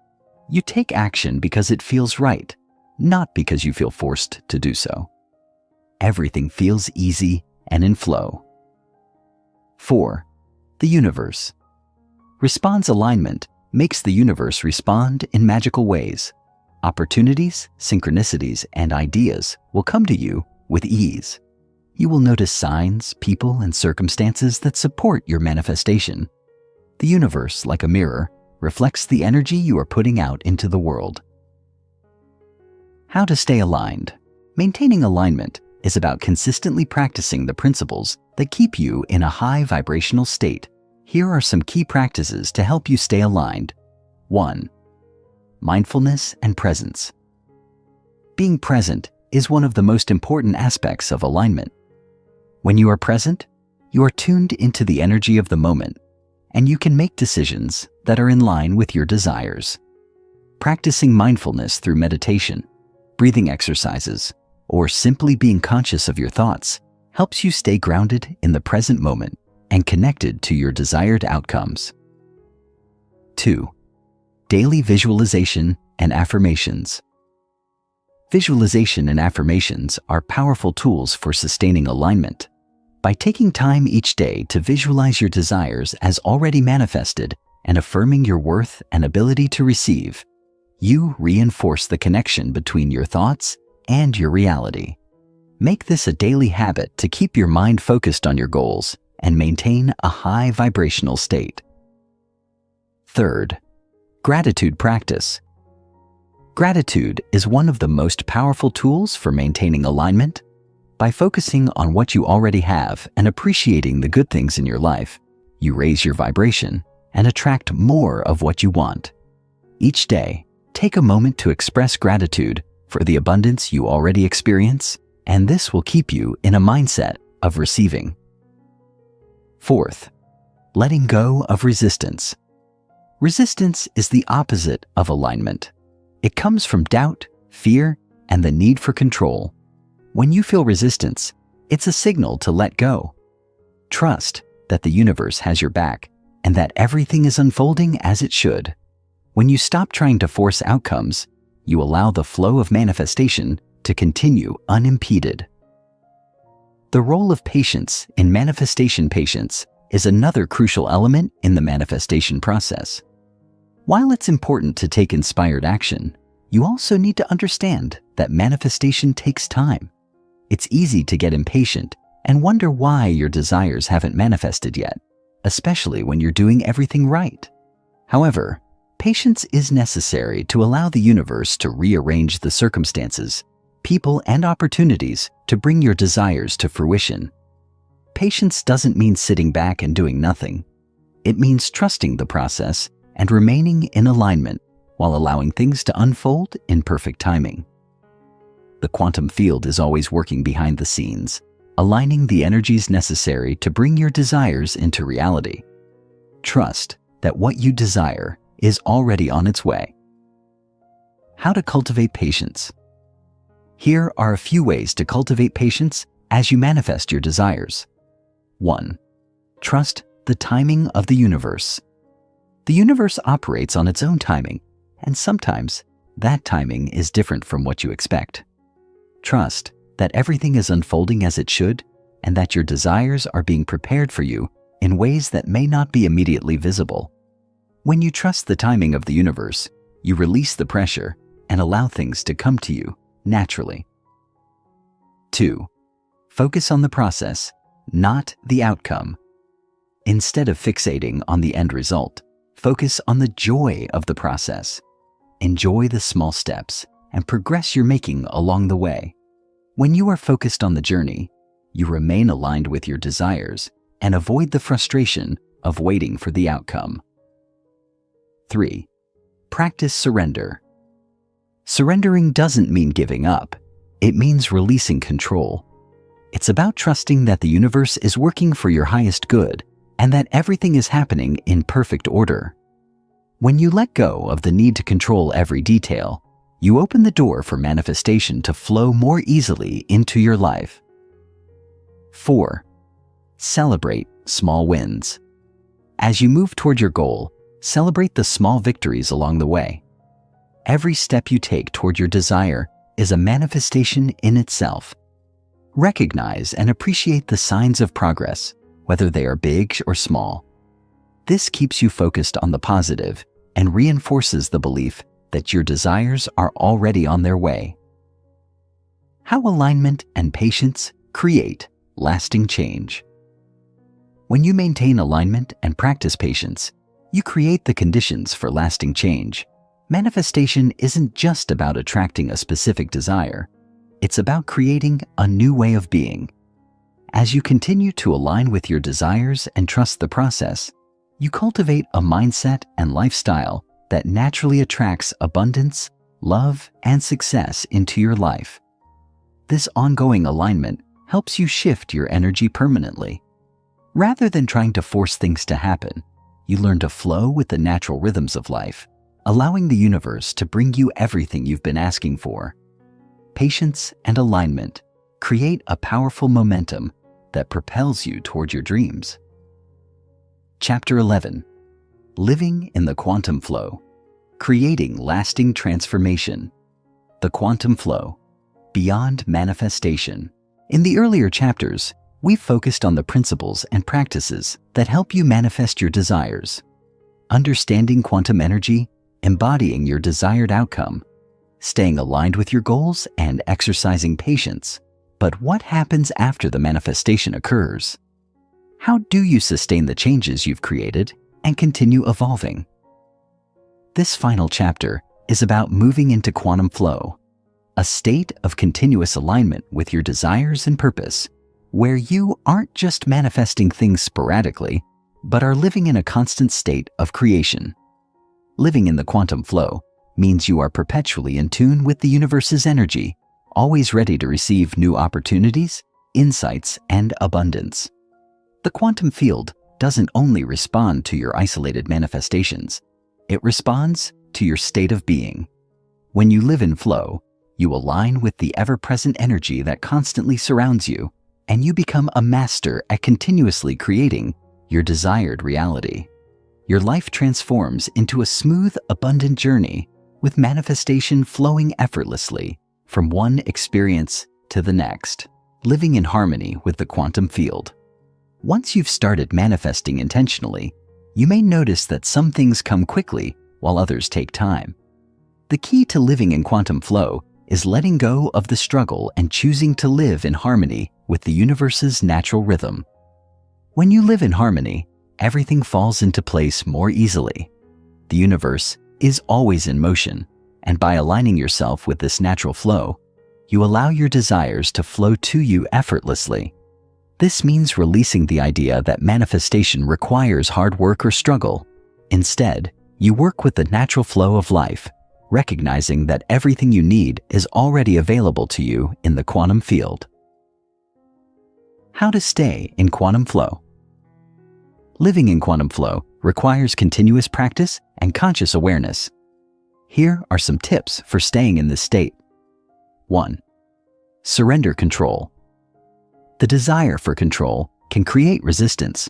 You take action because it feels right, not because you feel forced to do so. Everything feels easy and in flow. 4. The universe. Response alignment makes the universe respond in magical ways. Opportunities, synchronicities, and ideas will come to you with ease. You will notice signs, people, and circumstances that support your manifestation. The universe, like a mirror, reflects the energy you are putting out into the world. How to stay aligned. Maintaining alignment is about consistently practicing the principles that keep you in a high vibrational state. Here are some key practices to help you stay aligned. 1. Mindfulness and presence. Being present is one of the most important aspects of alignment. When you are present, you are tuned into the energy of the moment, and you can make decisions that are in line with your desires. Practicing mindfulness through meditation, breathing exercises, or simply being conscious of your thoughts helps you stay grounded in the present moment and connected to your desired outcomes. 2. Daily visualization and affirmations. Visualization and affirmations are powerful tools for sustaining alignment. By taking time each day to visualize your desires as already manifested and affirming your worth and ability to receive, you reinforce the connection between your thoughts and your reality. Make this a daily habit to keep your mind focused on your goals and maintain a high vibrational state. 3. Gratitude practice. Gratitude is one of the most powerful tools for maintaining alignment. By focusing on what you already have and appreciating the good things in your life, you raise your vibration and attract more of what you want. Each day, Take a moment to express gratitude for the abundance you already experience, and this will keep you in a mindset of receiving. Fourth, letting go of resistance. Resistance is the opposite of alignment. It comes from doubt, fear, and the need for control. When you feel resistance, it's a signal to let go. Trust that the universe has your back and that everything is unfolding as it should. When you stop trying to force outcomes, you allow the flow of manifestation to continue unimpeded. The role of patience in manifestation patience is another crucial element in the manifestation process. While it's important to take inspired action, you also need to understand that manifestation takes time. It's easy to get impatient and wonder why your desires haven't manifested yet, especially when you're doing everything right. However, patience is necessary to allow the universe to rearrange the circumstances, people, and opportunities to bring your desires to fruition. Patience doesn't mean sitting back and doing nothing. It means trusting the process and remaining in alignment while allowing things to unfold in perfect timing. The quantum field is always working behind the scenes, aligning the energies necessary to bring your desires into reality. Trust that what you desire is already on its way. How to cultivate patience. Here are a few ways to cultivate patience as you manifest your desires. 1. Trust the timing of the universe. The universe operates on its own timing, and sometimes that timing is different from what you expect. Trust that everything is unfolding as it should and that your desires are being prepared for you in ways that may not be immediately visible. When you trust the timing of the universe, you release the pressure and allow things to come to you naturally. 2. Focus on the process, not the outcome. Instead of fixating on the end result, focus on the joy of the process. Enjoy the small steps and progress you're making along the way. When you are focused on the journey, you remain aligned with your desires and avoid the frustration of waiting for the outcome. 3. Practice surrender. Surrendering doesn't mean giving up. It means releasing control. It's about trusting that the universe is working for your highest good and that everything is happening in perfect order. When you let go of the need to control every detail, you open the door for manifestation to flow more easily into your life. 4. Celebrate small wins. As you move toward your goal, celebrate the small victories along the way. Every step you take toward your desire is a manifestation in itself. Recognize and appreciate the signs of progress, whether they are big or small. This keeps you focused on the positive and reinforces the belief that your desires are already on their way. How alignment and patience create lasting change. When you maintain alignment and practice patience, you create the conditions for lasting change. Manifestation isn't just about attracting a specific desire. It's about creating a new way of being. As you continue to align with your desires and trust the process, you cultivate a mindset and lifestyle that naturally attracts abundance, love, and success into your life. This ongoing alignment helps you shift your energy permanently. Rather than trying to force things to happen, you learn to flow with the natural rhythms of life, allowing the universe to bring you everything you've been asking for. Patience and alignment create a powerful momentum that propels you toward your dreams. Chapter 11. Living in the Quantum Flow. Creating Lasting Transformation. The Quantum Flow. Beyond Manifestation. In the earlier chapters, we focused on the principles and practices that help you manifest your desires. Understanding quantum energy, embodying your desired outcome, staying aligned with your goals, and exercising patience. But what happens after the manifestation occurs? How do you sustain the changes you've created and continue evolving? This final chapter is about moving into quantum flow, a state of continuous alignment with your desires and purpose, where you aren't just manifesting things sporadically, but are living in a constant state of creation. Living in the quantum flow means you are perpetually in tune with the universe's energy, always ready to receive new opportunities, insights, and abundance. The quantum field doesn't only respond to your isolated manifestations, it responds to your state of being. When you live in flow, you align with the ever-present energy that constantly surrounds you, and you become a master at continuously creating your desired reality. Your life transforms into a smooth, abundant journey, with manifestation flowing effortlessly from one experience to the next, living in harmony with the quantum field. Once you've started manifesting intentionally, you may notice that some things come quickly while others take time. The key to living in quantum flow is letting go of the struggle and choosing to live in harmony with the universe's natural rhythm. When you live in harmony, everything falls into place more easily. The universe is always in motion, and by aligning yourself with this natural flow, you allow your desires to flow to you effortlessly. This means releasing the idea that manifestation requires hard work or struggle. Instead, you work with the natural flow of life, recognizing that everything you need is already available to you in the quantum field. How to stay in quantum flow. Living in quantum flow requires continuous practice and conscious awareness. Here are some tips for staying in this state. 1. Surrender control. The desire for control can create resistance.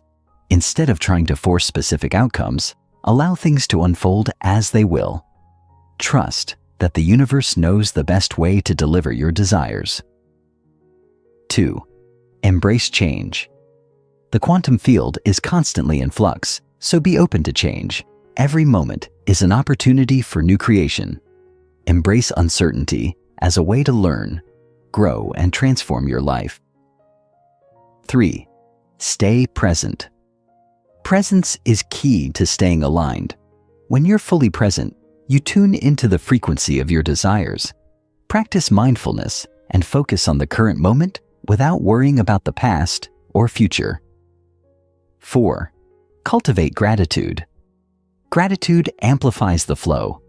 Instead of trying to force specific outcomes, allow things to unfold as they will. Trust that the universe knows the best way to deliver your desires. 2. Embrace change. The quantum field is constantly in flux, so be open to change. Every moment is an opportunity for new creation. Embrace uncertainty as a way to learn, grow, and transform your life. 3. Stay present. Presence is key to staying aligned. When you're fully present, you tune into the frequency of your desires. Practice mindfulness and focus on the current moment without worrying about the past or future. 4. Cultivate gratitude. Gratitude amplifies the flow.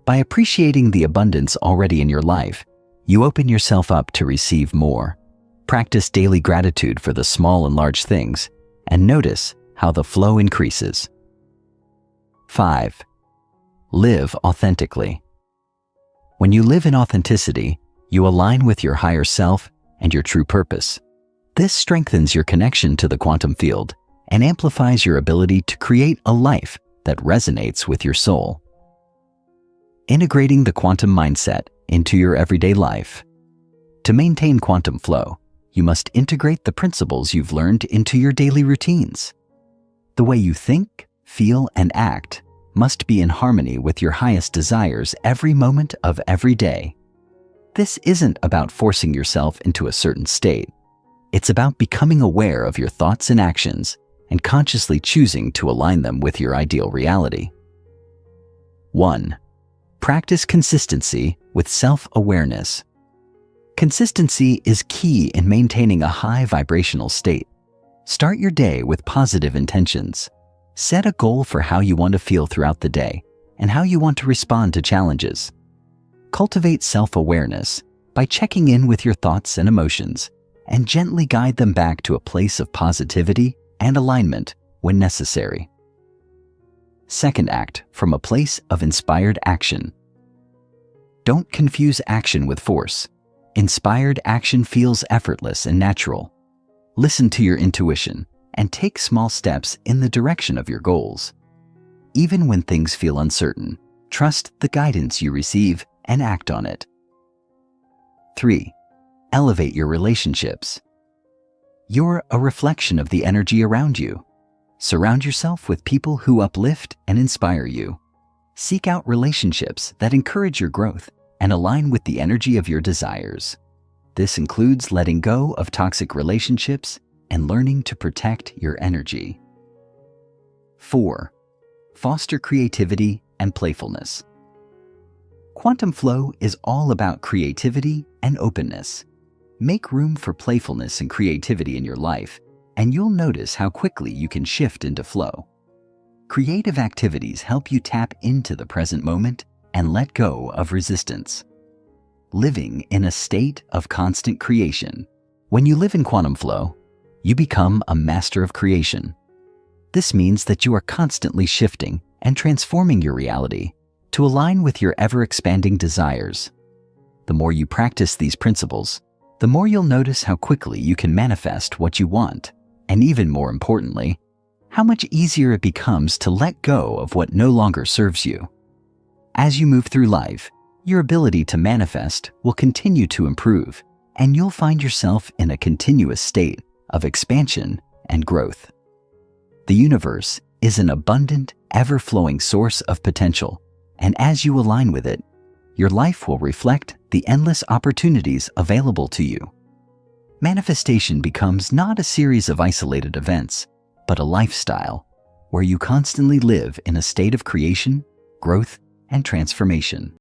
By appreciating the abundance already in your life, you open yourself up to receive more. Practice daily gratitude for the small and large things, and notice how the flow increases. 5. Live authentically. When you live in authenticity, you align with your higher self and your true purpose. This strengthens your connection to the quantum field and amplifies your ability to create a life that resonates with your soul. Integrating the quantum mindset into your everyday life. To maintain quantum flow, you must integrate the principles you've learned into your daily routines. The way you think, feel, and act must be in harmony with your highest desires every moment of every day. This isn't about forcing yourself into a certain state. It's about becoming aware of your thoughts and actions and consciously choosing to align them with your ideal reality. 1. Practice consistency with self-awareness. Consistency is key in maintaining a high vibrational state. Start your day with positive intentions. Set a goal for how you want to feel throughout the day and how you want to respond to challenges. Cultivate self-awareness by checking in with your thoughts and emotions and gently guide them back to a place of positivity and alignment when necessary. Second, act from a place of inspired action. Don't confuse action with force. Inspired action feels effortless and natural. Listen to your intuition and take small steps in the direction of your goals. Even when things feel uncertain, trust the guidance you receive and act on it. 3. Elevate your relationships. You're a reflection of the energy around you. Surround yourself with people who uplift and inspire you. Seek out relationships that encourage your growth and align with the energy of your desires. This includes letting go of toxic relationships and learning to protect your energy. 4. Foster creativity and playfulness. Quantum flow is all about creativity and openness. Make room for playfulness and creativity in your life, and you'll notice how quickly you can shift into flow. Creative activities help you tap into the present moment and let go of resistance. Living in a state of constant creation. When you live in quantum flow, you become a master of creation. This means that you are constantly shifting and transforming your reality to align with your ever-expanding desires. The more you practice these principles, the more you'll notice how quickly you can manifest what you want, and even more importantly, how much easier it becomes to let go of what no longer serves you. As you move through life, your ability to manifest will continue to improve, and you'll find yourself in a continuous state of expansion and growth. The universe is an abundant, ever-flowing source of potential, and as you align with it, your life will reflect the endless opportunities available to you. Manifestation becomes not a series of isolated events, but a lifestyle where you constantly live in a state of creation, growth, and transformation.